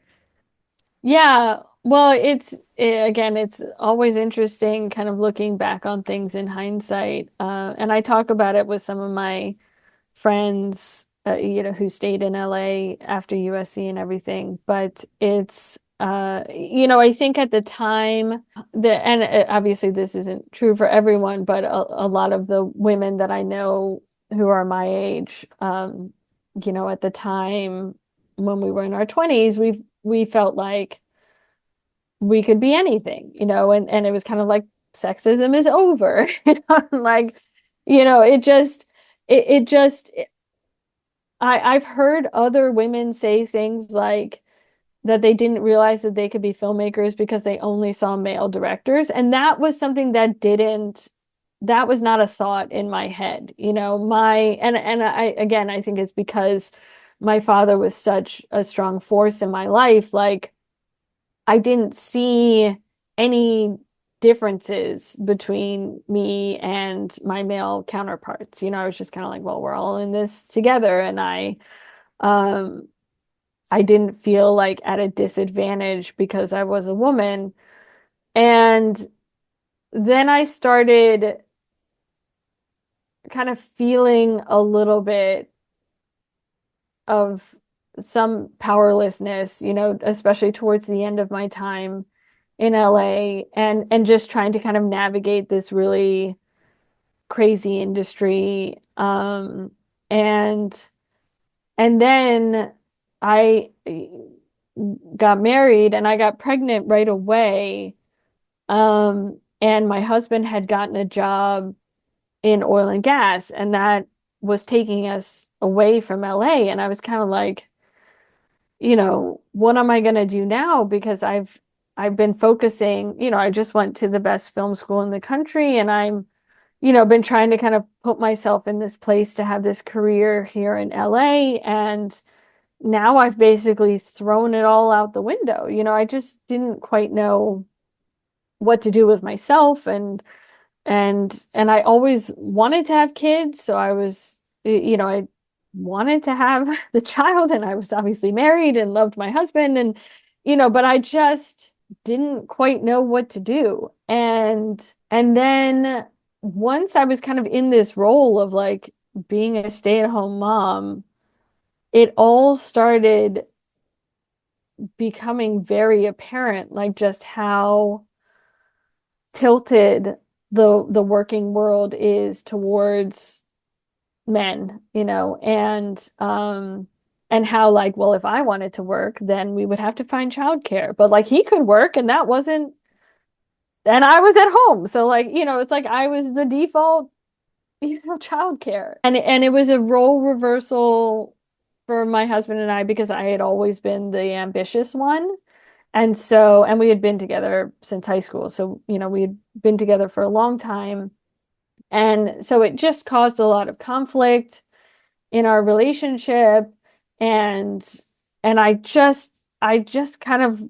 S2: Yeah, well, again, it's always interesting kind of looking back on things in hindsight. And I talk about it with some of my friends, who stayed in LA after USC and everything. But it's, I think at the time and obviously this isn't true for everyone, but a lot of the women that I know who are my age, at the time when we were in our 20s, we felt like we could be anything, and it was kind of like sexism is over, like, it just, it just, I've heard other women say things like that they didn't realize that they could be filmmakers because they only saw male directors. And that was something that didn't that was not a thought in my head. My and I again I think it's because my father was such a strong force in my life. Like I didn't see any differences between me and my male counterparts. I was just kind of like, well, we're all in this together. And um I didn't feel like at a disadvantage because I was a woman. And then I started kind of feeling a little bit of some powerlessness, especially towards the end of my time in LA and just trying to kind of navigate this really crazy industry. And then I got married and I got pregnant right away. And my husband had gotten a job in oil and gas, and that was taking us away from LA. And I was kind of like, what am I going to do now? Because I've been focusing, I just went to the best film school in the country, and I'm, been trying to kind of put myself in this place to have this career here in LA. And now I've basically thrown it all out the window. I just didn't quite know what to do with myself, and I always wanted to have kids, so I wanted to have the child, and I was obviously married and loved my husband, and but I just didn't quite know what to do. And then once I was kind of in this role of like being a stay-at-home mom, it all started becoming very apparent, like just how tilted the working world is towards men, and how like, well, if I wanted to work, then we would have to find childcare. But like he could work and that wasn't and I was at home. So like, it's like I was the default, childcare. And it was a role reversal for my husband and I because I had always been the ambitious one. And we had been together since high school. So, we had been together for a long time. And so it just caused a lot of conflict in our relationship. And I just kind of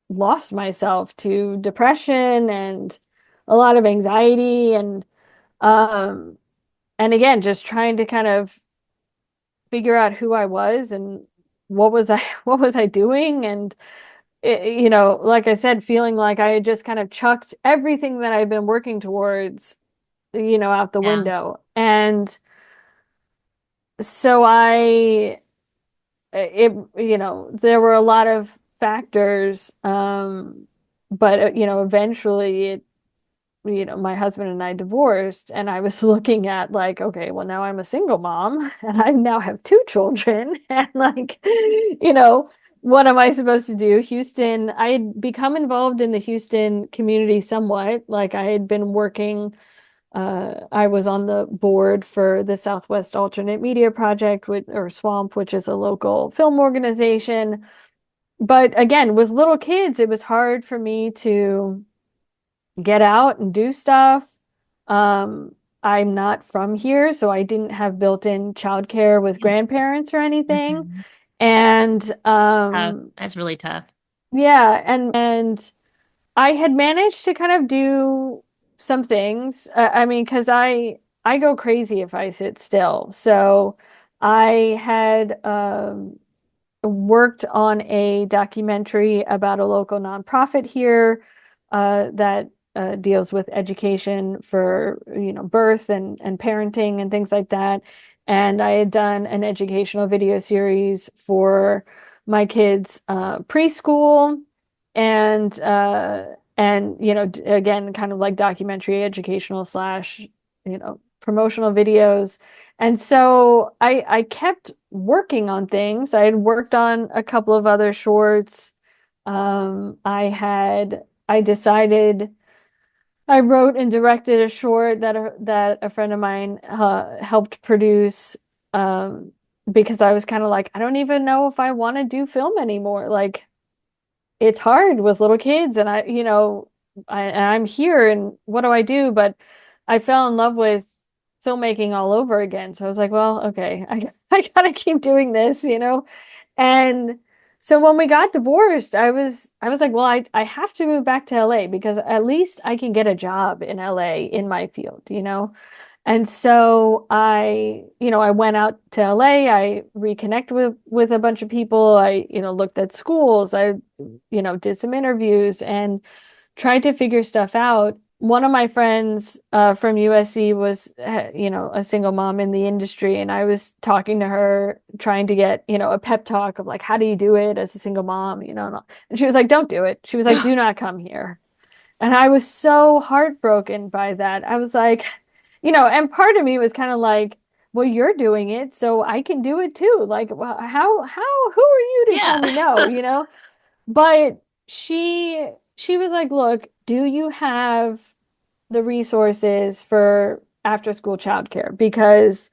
S2: lost myself to depression and a lot of anxiety um and again just trying to kind of figure out who I was and what was I doing and like I said, feeling like I had just kind of chucked everything that I've been working towards, out the
S1: Yeah.
S2: window. And so there were a lot of factors, but eventually my husband and I divorced, and I was looking at like, okay, well now I'm a single mom and I now have two children, and like, what am I supposed to do? Houston, I had become involved in the Houston community somewhat. Like I had been working, I was on the board for the Southwest Alternate Media Project or SWAMP, which is a local film organization. But again, with little kids, it was hard for me to get out and do stuff. I'm not from here, so I didn't have built-in childcare with grandparents or anything.
S1: Mhm.
S2: And
S1: That's really tough.
S2: yeah, and I had managed to kind of do some things. I mean, because I go crazy if I sit still. So I had worked on a documentary about a local nonprofit here that deals with education for birth and parenting and things like that. And I had done an educational video series for my kids' preschool and again kind of like documentary educational slash promotional videos. And so I kept working on things. I had worked on a couple of other shorts. I decided I wrote and directed a short that a friend of mine helped produce because I was kind of like, I don't even know if I want to do film anymore. Like it's hard with little kids and I'm here and what do I do? But I fell in love with filmmaking all over again. So I was like, well, okay, I gotta keep doing this, you know? And so when we got divorced, I was like, well, I have to move back to LA because at least I can get a job in LA in my field, you know? And so I went out to LA, I reconnected with a bunch of people, looked at schools, did some interviews and tried to figure stuff out. One of my friends from USC was, a single mom in the industry, and I was talking to her, trying to get, a pep talk of like, how do you do it as a single mom, and she was like, don't do it. She was like, do not come here. And I was so heartbroken by that. I was like, and part of me was kind of like, well, you're doing it, so I can do it too. Like, well, who are you to tell
S1: Yeah.
S2: me no, you know? But she was like, "Look, do you have the resources for after school childcare?" Because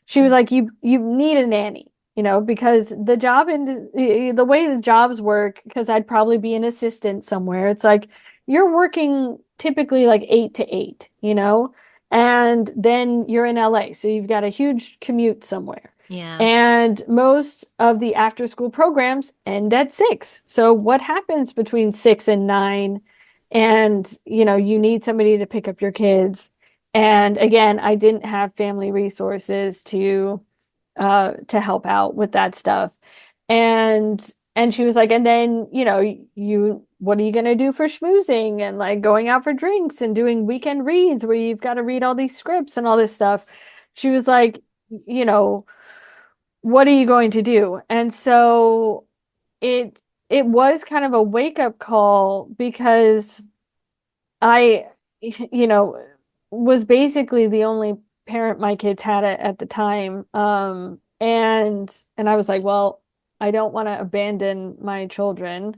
S2: she was like, "You need a nanny, because the way the jobs work, because I'd probably be an assistant somewhere. It's like you're working typically like 8 to 8, and then you're in LA, so you've got a huge commute somewhere.
S1: Yeah.
S2: And most of the after school programs end at 6. So what happens between 6 and 9? And, you need somebody to pick up your kids. And again, I didn't have family resources to help out with that stuff. And she was like, and then, what are you going to do for schmoozing and like going out for drinks and doing weekend reads where you've got to read all these scripts and all this stuff? She was like, you know, what are you going to do? And so it it was kind of a wake-up call because I, was basically the only parent my kids had at the time. And I was like, well, I don't want to abandon my children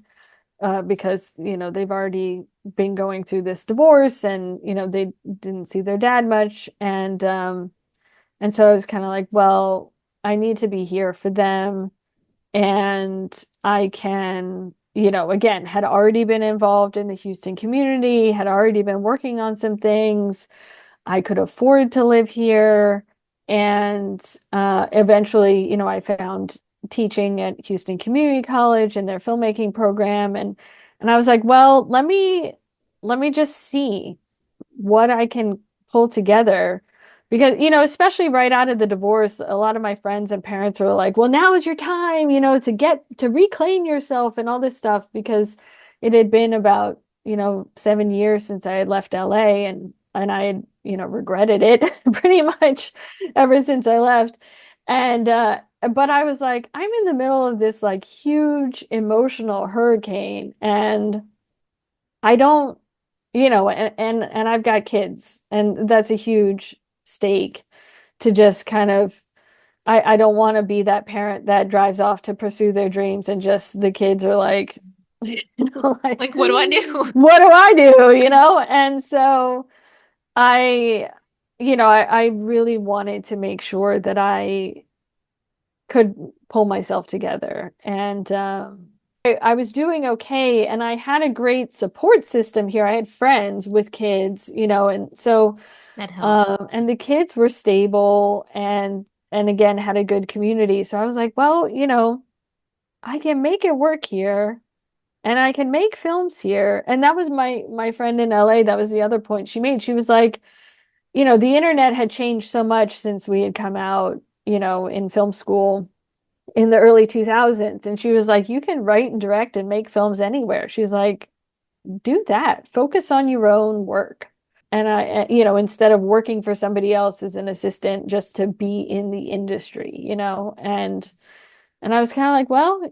S2: because, they've already been going through this divorce and, they didn't see their dad much. And so I was kind of like, well, I need to be here for them. And I can, again, had already been involved in the Houston community, had already been working on some things. I could afford to live here. And eventually, I found teaching at Houston Community College and their filmmaking program. And I was like, well, let me just see what I can pull together. Because, especially right out of the divorce, a lot of my friends and parents were like, well, now is your time, to reclaim yourself and all this stuff because it had been about, 7 years since I had left LA and I had, regretted it pretty much ever since I left. And but I was like, I'm in the middle of this like huge emotional hurricane and I don't, and I've got kids, and that's a huge stake to just kind of I don't want to be that parent that drives off to pursue their dreams and just the kids are like, like,
S1: Like, what do I do?
S2: what do I do? And so I, I really wanted to make sure that I could pull myself together. And I was doing okay, and I had a great support system here. I had friends with kids, and so
S1: That helped.
S2: and the kids were stable and again had a good community. So I was like, well, I can make it work here. And I can make films here. And that was my friend in LA. That was the other point she made. She was like, the internet had changed so much since we had come out, in film school in the early 2000s. And she was like, you can write and direct and make films anywhere. She's like, do that. Focus on your own work. And instead of working for somebody else as an assistant just to be in the industry, and I was kind of like, well,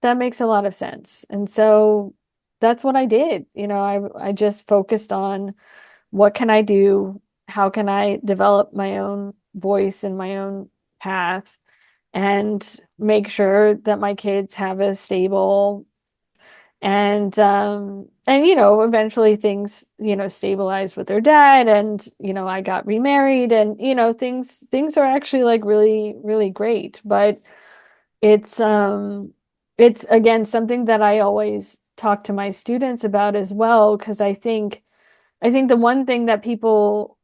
S2: that makes a lot of sense. And so that's what I did. I just focused on what can I do? How can I develop my own voice and my own path and make sure that my kids have a stable and eventually things stabilized with their dad and I got remarried and things are actually like really really great, but it's again something that I always talk to my students about as well because I think the one thing that people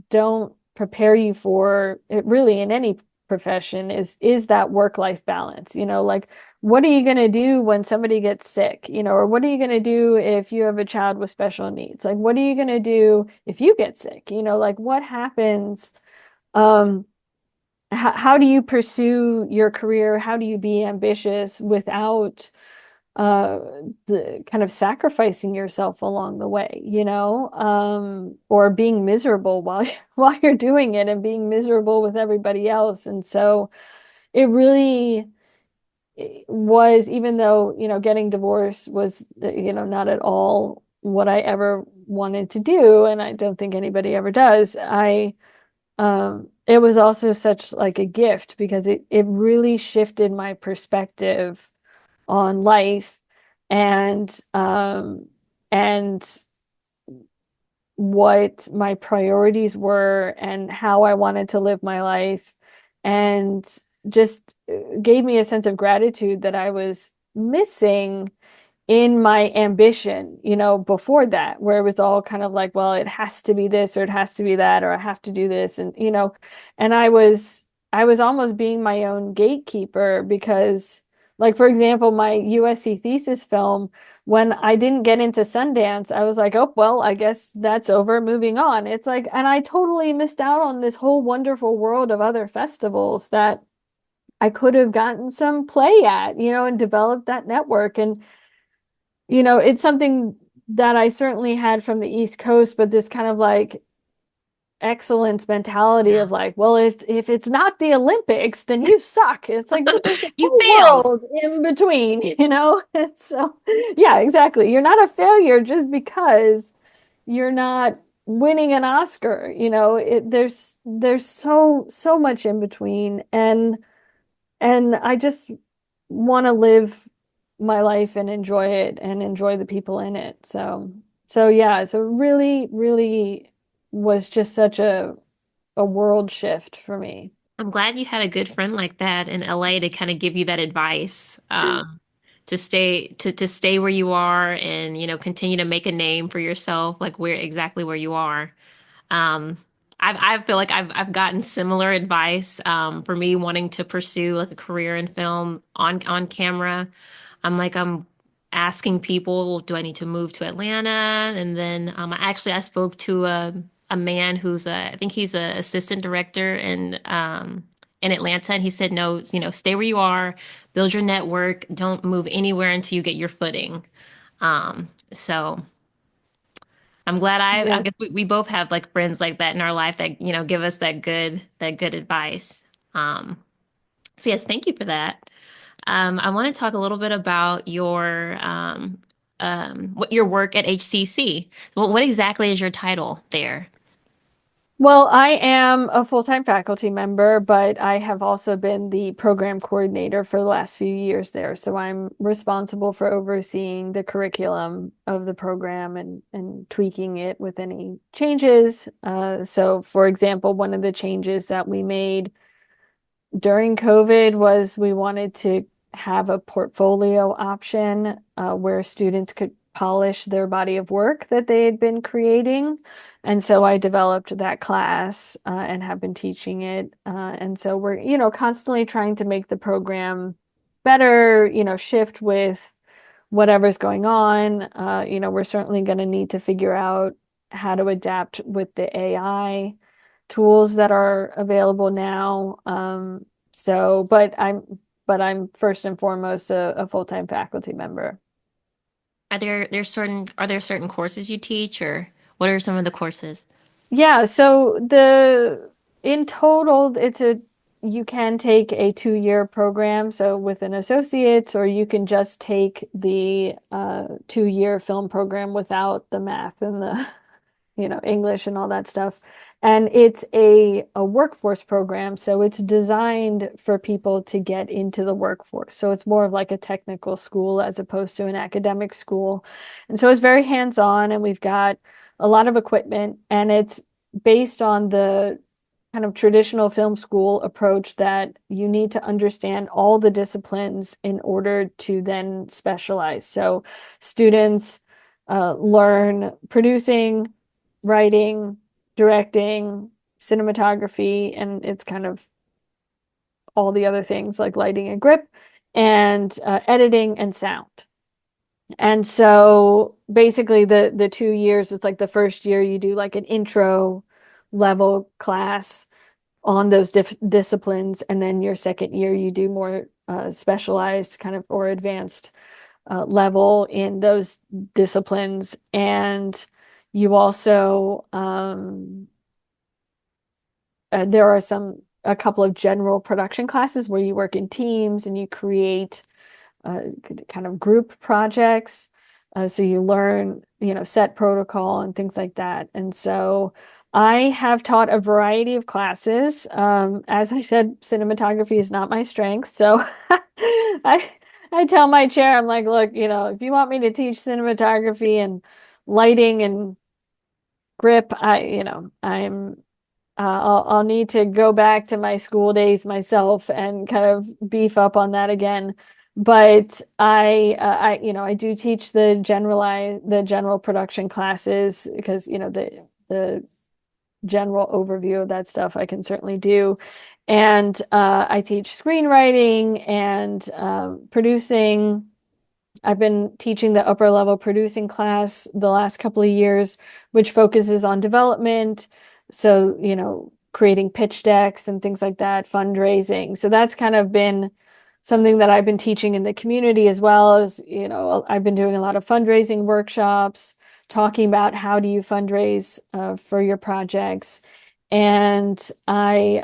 S2: don't prepare you for it really in any profession is that work-life balance. Like what are you going to do when somebody gets sick, or what are you going to do if you have a child with special needs? Like what are you going to do if you get sick? Like what happens? Um, how do you pursue your career? How do you be ambitious without uh the kind of sacrificing yourself along the way, or being miserable while while you're doing it and being miserable with everybody else. And so it really was, even though, getting divorced was, not at all what I ever wanted to do, and I don't think anybody ever does. It was also such like a gift because it really shifted my perspective on life and what my priorities were and how I wanted to live my life, and just gave me a sense of gratitude that I was missing in my ambition, before that, where it was all kind of like, well, it has to be this or it has to be that, or I have to do this. And, and I was almost being my own gatekeeper because, like, for example, my USC thesis film, when I didn't get into Sundance, I was like, oh, well, I guess that's over, moving on. It's like, and I totally missed out on this whole wonderful world of other festivals that I could have gotten some play at, and developed that network. And it's something that I certainly had from the East Coast, but this kind of like excellence mentality
S1: Yeah.
S2: of like, well, if it's not the Olympics, then you suck. It's like, but there's a
S1: You
S2: whole
S1: failed.
S2: world in between, And so, yeah, exactly. You're not a failure just because you're not winning an Oscar. There's so much in between, and I just want to live my life and enjoy it and enjoy the people in it. So yeah, so really, really was just such a world shift for me.
S1: I'm glad you had a good friend like that in LA to kind of give you that advice, to stay where you are and, continue to make a name for yourself, like where you are. Um, I feel like I've gotten similar advice, for me wanting to pursue like a career in film on camera. I'm asking people, do I need to move to Atlanta? And then I spoke to a man I think he's an assistant director in Atlanta, and he said, no, stay where you are, build your network, don't move anywhere until you get your footing. So I'm glad I
S2: Yeah.
S1: guess we both have like friends like that in our life that, give us that good advice. Um, so yes, thank you for that. I want to talk a little bit about what your work at HCC. What exactly is your title there?
S2: Well, I am a full-time faculty member, but I have also been the program coordinator for the last few years there. So I'm responsible for overseeing the curriculum of the program and tweaking it with any changes. So, for example, one of the changes that we made during COVID was we wanted to have a portfolio option where students could polish their body of work that they had been creating. And so I developed that class and have been teaching it. And so we're, constantly trying to make the program better, shift with whatever's going on. We're certainly going to need to figure out how to adapt with the AI tools that are available now. But I'm first and foremost a full-time faculty member.
S1: Are there certain courses you teach, or what are some of the courses?
S2: Yeah, so the in total you can take a 2-year program, so with an associate's, or you can just take the 2-year film program without the math and the English and all that stuff. And it's a workforce program, so it's designed for people to get into the workforce. So it's more of like a technical school as opposed to an academic school. And so it's very hands-on, and we've got a lot of equipment, and it's based on the kind of traditional film school approach that you need to understand all the disciplines in order to then specialize. So students learn producing, writing, directing, cinematography, and it's kind of all the other things like lighting and grip, and editing and sound. And so basically the 2 years, it's like the first year you do like an intro level class on those disciplines, and then your second year you do more specialized kind of or advanced level in those disciplines. And you also there are a couple of general production classes where you work in teams and you create uh, kind of group projects. So you learn, set protocol and things like that. And so I have taught a variety of classes. As I said, cinematography is not my strength. So I I tell my chair, I'm like, look, if you want me to teach cinematography and lighting and grip, I'll need to go back to my school days myself and kind of beef up on that again. But I do teach the general production classes because, the general overview of that stuff I can certainly do. And I teach screenwriting and producing. I've been teaching the upper level producing class the last couple of years, which focuses on development. So, creating pitch decks and things like that, fundraising. So that's kind of been something that I've been teaching in the community as well as, I've been doing a lot of fundraising workshops, talking about how do you fundraise for your projects. And I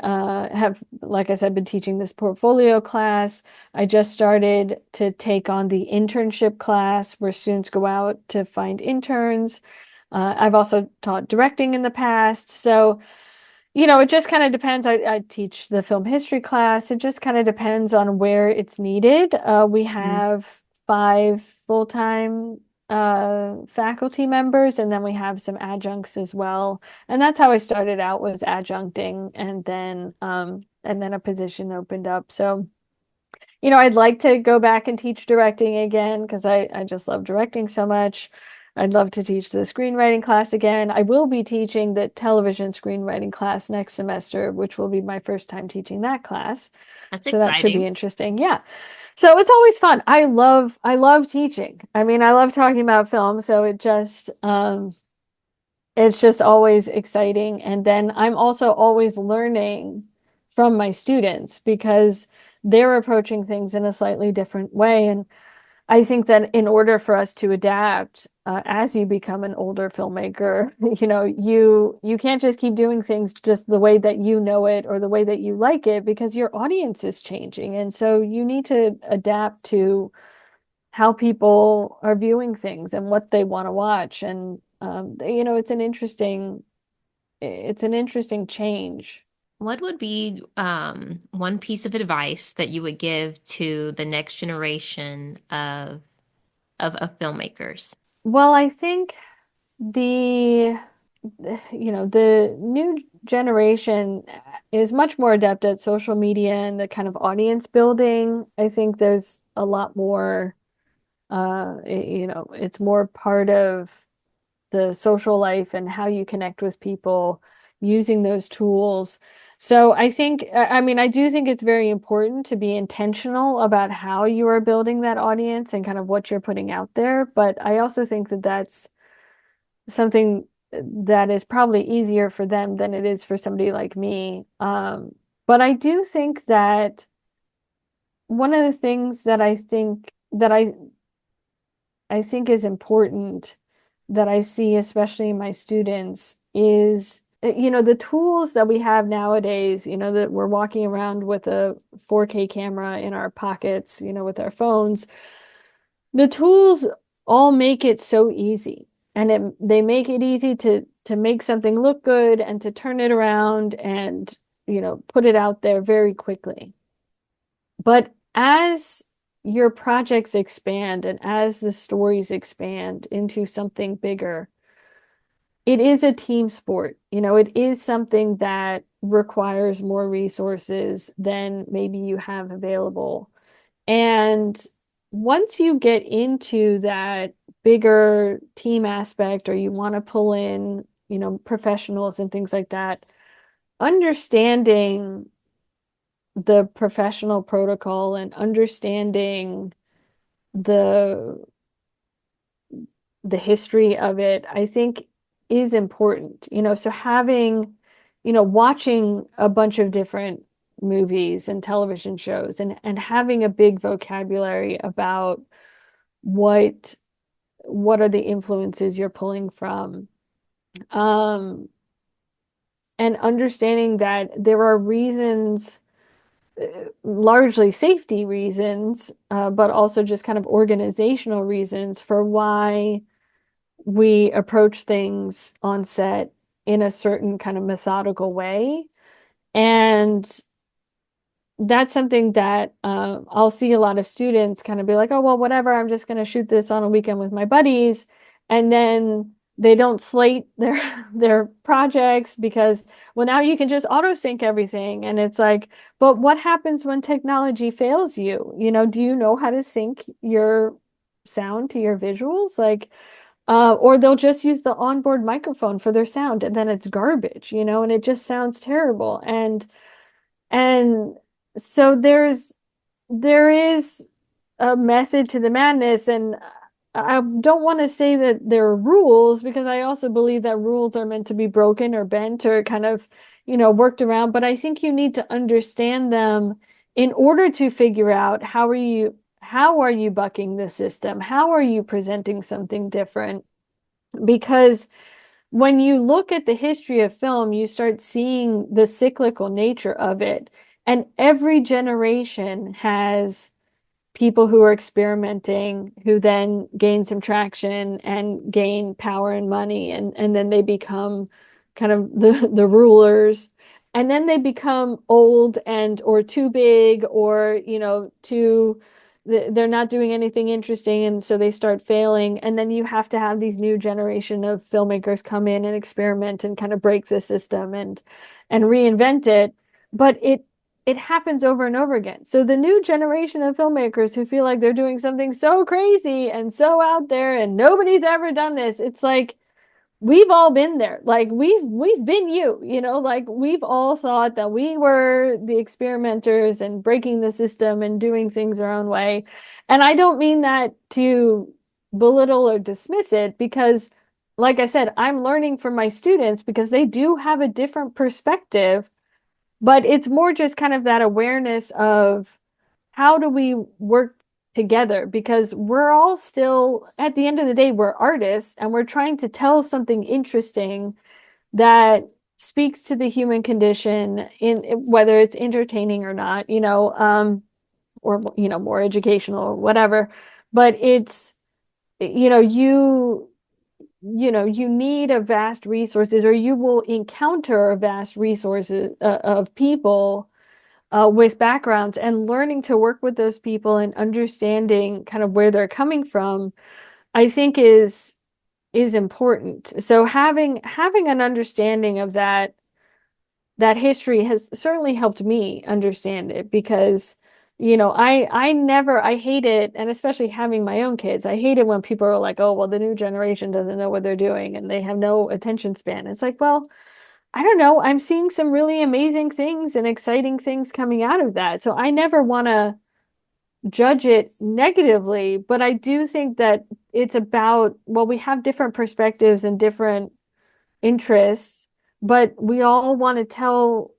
S2: have, like I said, been teaching this portfolio class. I just started to take on the internship class where students go out to find interns. I've also taught directing in the past. So, it just kind of depends. I teach the film history class. It just kind of depends on where it's needed. We
S1: Mhm.
S2: have 5 full-time faculty members, and then we have some adjuncts as well. And that's how I started out, was adjuncting, and then a position opened up. So, I'd like to go back and teach directing again because I just love directing so much. I'd love to teach the screenwriting class again. I will be teaching the television screenwriting class next semester, which will be my first time teaching that class.
S1: That's
S2: So that should be
S1: exciting.
S2: interesting. Yeah. So it's always fun. I love teaching. I mean, I love talking about film, so it's just always exciting. And then I'm also always learning from my students because they're approaching things in a slightly different way. And I think that in order for us to adapt, as you become an older filmmaker, you can't just keep doing things just the way that you know it or the way that you like it because your audience is changing. And so you need to adapt to how people are viewing things and what they want to watch. And it's an interesting change.
S1: What would be one piece of advice that you would give to the next generation of filmmakers?
S2: Well, I think the the new generation is much more adept at social media and the kind of audience building. I think there's a lot more, it's more part of the social life and how you connect with people using those tools. So I mean, I do think it's very important to be intentional about how you are building that audience and kind of what you're putting out there. But I also think that that's something that is probably easier for them than it is for somebody like me. But I do think that one of the things that I think is important that I see, especially in my students, is the tools that we have nowadays, that we're walking around with a 4K camera in our pockets, with our phones. The tools all make it so easy, and they make it easy to make something look good and to turn it around and put it out there very quickly. But as your projects expand and as the stories expand into something bigger, it is a team sport. It is something that requires more resources than maybe you have available. And once you get into that bigger team aspect, or you want to pull in professionals and things like that, understanding the professional protocol and understanding the the history of it, I think is important. So watching a bunch of different movies and television shows and having a big vocabulary about what what are the influences you're pulling from. Um, and understanding that there are reasons, largely safety reasons, but also just kind of organizational reasons for why we approach things on set in a certain kind of methodical way. And that's something that I'll see a lot of students kind of be like, oh, well, whatever, I'm just going to shoot this on a weekend with my buddies. And then they don't slate their projects because, well, now you can just auto sync everything. And it's like, but what happens when technology fails you? Do you know how to sync your sound to your visuals? Or they'll just use the onboard microphone for their sound and then it's garbage, and it just sounds terrible. And so there is a method to the madness, and I don't want to say that there are rules because I also believe that rules are meant to be broken or bent or kind of, worked around, but I think you need to understand them in order to figure out how are you bucking the system? How are you presenting something different? Because when you look at the history of film, you start seeing the cyclical nature of it. And every generation has people who are experimenting who then gain some traction and gain power and money and then they become kind of the rulers, and then they become old and or too big or too they're not doing anything interesting and so they start failing, and then you have to have these new generation of filmmakers come in and experiment and kind of break the system and reinvent it. But it happens over and over again. So the new generation of filmmakers who feel like they're doing something so crazy and so out there and nobody's ever done this, it's like we've all been there. Like we've been like we've all thought that we were the experimenters and breaking the system and doing things our own way. And I don't mean that to belittle or dismiss it because like I said, I'm learning from my students because they do have a different perspective, but it's more just kind of that awareness of how do we work together? Because we're all still, at the end of the day, we're artists and we're trying to tell something interesting that speaks to the human condition in whether it's entertaining or not, or more educational or whatever. But it's, you need a vast resources or you will encounter a vast resources of people with backgrounds, and learning to work with those people and understanding kind of where they're coming from, I think is important. So having an understanding of that history has certainly helped me understand it because I hate it, and especially having my own kids, I hate it when people are like, oh, well, the new generation doesn't know what they're doing and they have no attention span. It's like, well, I don't know. I'm seeing some really amazing things and exciting things coming out of that. So I never want to judge it negatively, but I do think that it's about, well, we have different perspectives and different interests, but we all want to tell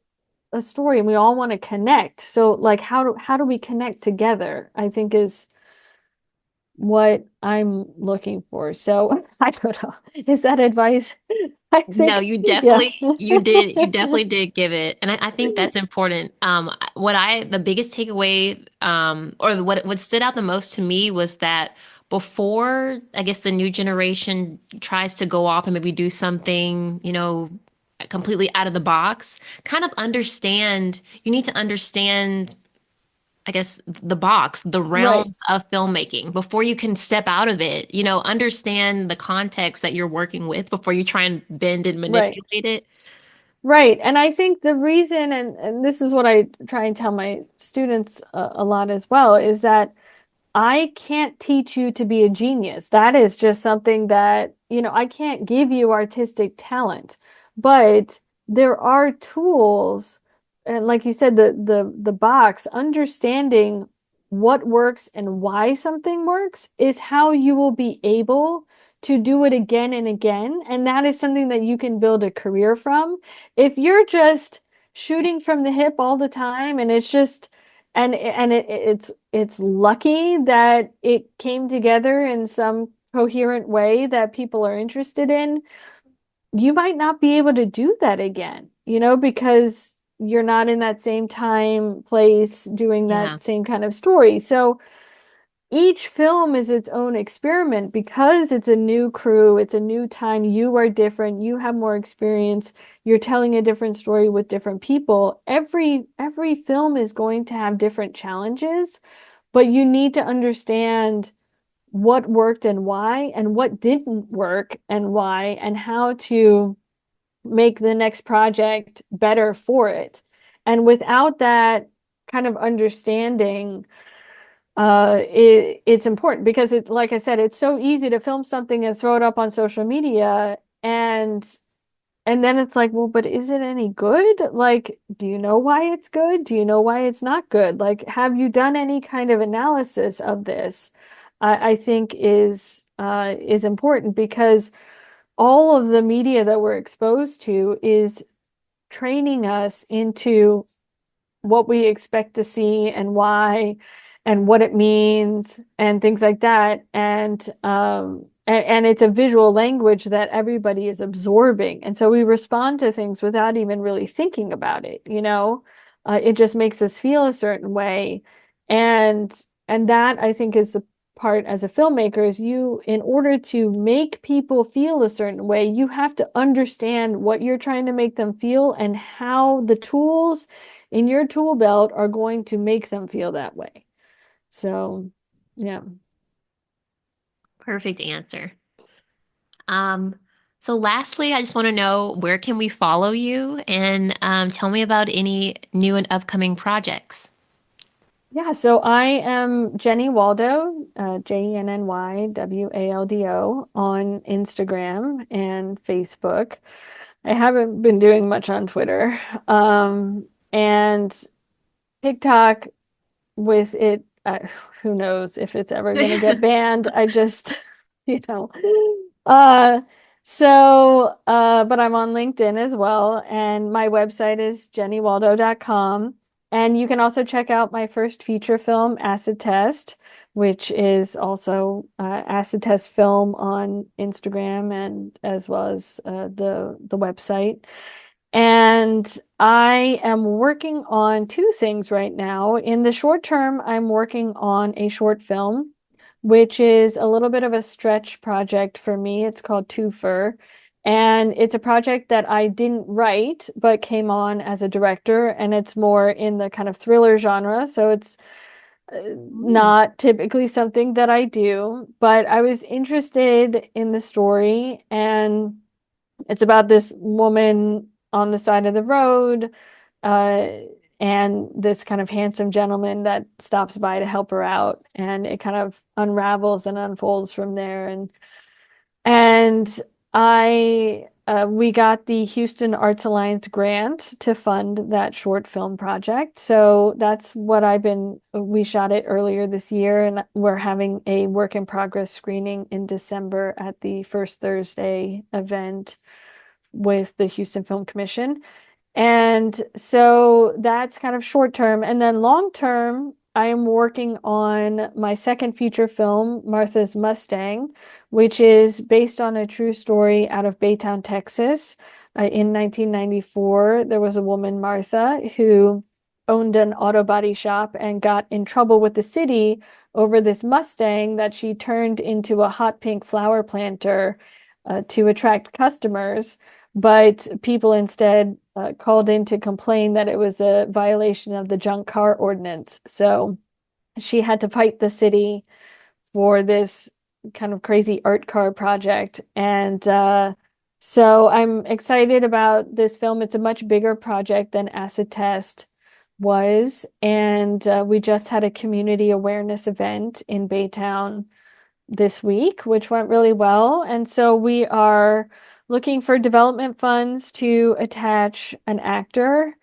S2: a story and we all want to connect. So like how do we connect together? I think is what I'm looking for. So I don't know. Is that advice? I
S1: No,
S2: think, yeah.
S1: you definitely did give it. And I think that's important. The biggest takeaway, or what stood out the most to me was that before, I guess the new generation tries to go off and maybe do something, completely out of the box, you need to understand, I guess, the box, the
S2: Right,
S1: realms of filmmaking before you can step out of it. Understand the context that you're working with before you try and bend and
S2: right.
S1: manipulate it.
S2: Right. And I think the reason, and this is what I try and tell my students a lot as well, is that I can't teach you to be a genius. That is just something that, I can't give you artistic talent. But there are tools, and like you said, the box, understanding what works and why something works is how you will be able to do it again and again. And that is something that you can build a career from. If you're just shooting from the hip all the time and it's just it's lucky that it came together in some coherent way that people are interested in. You might not be able to do that again, because you're not in that same time, place, doing
S1: Yeah.
S2: that same kind of story. So each film is its own experiment because it's a new crew, it's a new time, you are different, you have more experience, you're telling a different story with different people. Every film is going to have different challenges, but you need to understand what worked and why, and what didn't work and why, and how to make the next project better for it. And without that kind of understanding, it's important because like I said, it's so easy to film something and throw it up on social media, and then it's like, well, but is it any good? Like, do you know why it's good? Do you know why it's not good? Like, have you done any kind of analysis of this? I think is important because all of the media that we're exposed to is training us into what we expect to see and why and what it means and things like that. And it's a visual language that everybody is absorbing. And so we respond to things without even really thinking about it. It just makes us feel a certain way. And and that I think is the part as a filmmaker is in order to make people feel a certain way, you have to understand what you're trying to make them feel and how the tools in your tool belt are going to make them feel that way. So, yeah.
S1: Perfect answer. Um, so lastly, I just want to know where can we follow you and tell me about any new and upcoming projects.
S2: Yeah, so I am Jenny Waldo, JennyWaldo on Instagram and Facebook. I haven't been doing much on Twitter. And TikTok with it, who knows if it's ever going to get banned. I just, you know. Uh, but I'm on LinkedIn as well, and my website is jennywaldo.com. And you can also check out my first feature film, Acid Test, which is also Acid Test Film on Instagram and as well as the website. And I am working on two things right now. In the short term, I'm working on a short film, which is a little bit of a stretch project for me. It's called Twofer. And it's a project that I didn't write, but came on as a director. And it's more in the kind of thriller genre. So it's
S1: Ooh.
S2: not typically something that I do, but I was interested in the story. And it's about this woman on the side of the road, uh, and this kind of handsome gentleman that stops by to help her out, and it kind of unravels and unfolds from there. And I we got the Houston Arts Alliance grant to fund that short film project. So that's what we shot it earlier this year, and we're having a work in progress screening in December at the First Thursday event with the Houston Film Commission. And so that's kind of short term. And then long term, I am working on my second feature film, Martha's Mustang, which is based on a true story out of Baytown, Texas. In 1994, there was a woman, Martha, who owned an auto body shop and got in trouble with the city over this Mustang that she turned into a hot pink flower planter to attract customers. But people instead called in to complain that it was a violation of the junk car ordinance. So she had to fight the city for this kind of crazy art car project. And so I'm excited about this film. It's a much bigger project than Acid Test, was. And we just had a community awareness event in Baytown this week, which went really well. And so we are looking for development funds to attach an actor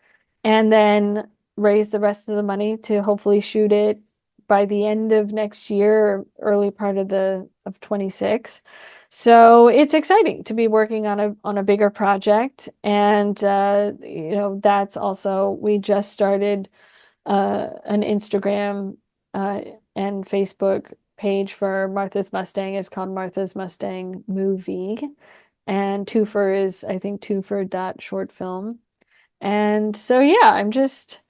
S2: and then raise the rest of the money to hopefully shoot it by the end of next year, or early part of 26. So it's exciting to be working on a bigger project. And that's also, we just started an Instagram and Facebook page for Martha's Mustang. It's called Martha's Mustang Movie. And Twofer is, I think, Twofer.shortfilm. And so, yeah, I'm just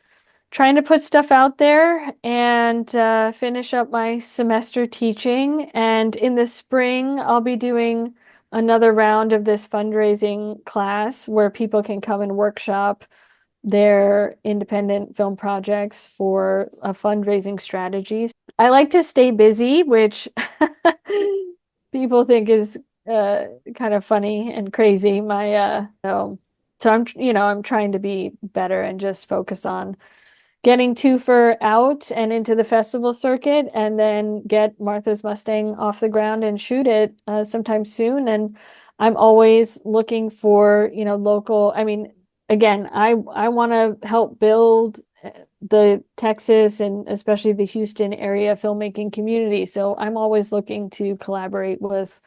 S2: trying to put stuff out there and finish up my semester teaching. And in the spring, I'll be doing another round of this fundraising class where people can come and workshop their independent film projects for a fundraising strategies. I like to stay busy, which people think is kind of funny and crazy. So I'm trying to be better and just focus on getting Twofer out and into the festival circuit, and then get Martha's Mustang off the ground and shoot it sometime soon. And I'm always looking for, local. I mean, again, I want to help build the Texas and especially the Houston area filmmaking community. So I'm always looking to collaborate with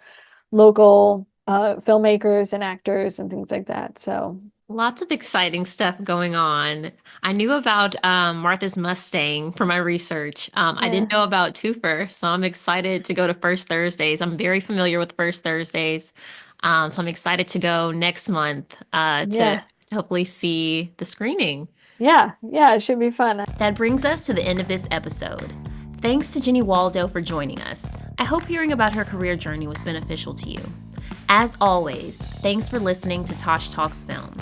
S2: local filmmakers and actors and things like that. So
S1: Lots of exciting stuff going on. I knew about Martha's Mustang for my research. I
S2: yeah,
S1: didn't know about Twofer, so I'm excited to go to First Thursdays. I'm very familiar with First Thursdays, so I'm excited to go next month
S2: yeah,
S1: to hopefully see the screening.
S2: yeah, it should be fun.
S1: That brings us to the end of this episode. Thanks to Jenny Waldo for joining us. I hope hearing about her career journey was beneficial to you. As always, thanks for listening to Tosh Talks Film.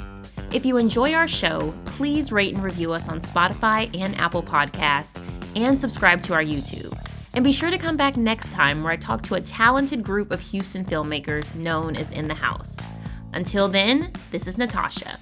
S1: If you enjoy our show, please rate and review us on Spotify and Apple Podcasts, and subscribe to our YouTube. And be sure to come back next time where I talk to a talented group of Houston filmmakers known as In the House. Until then, this is Natasha.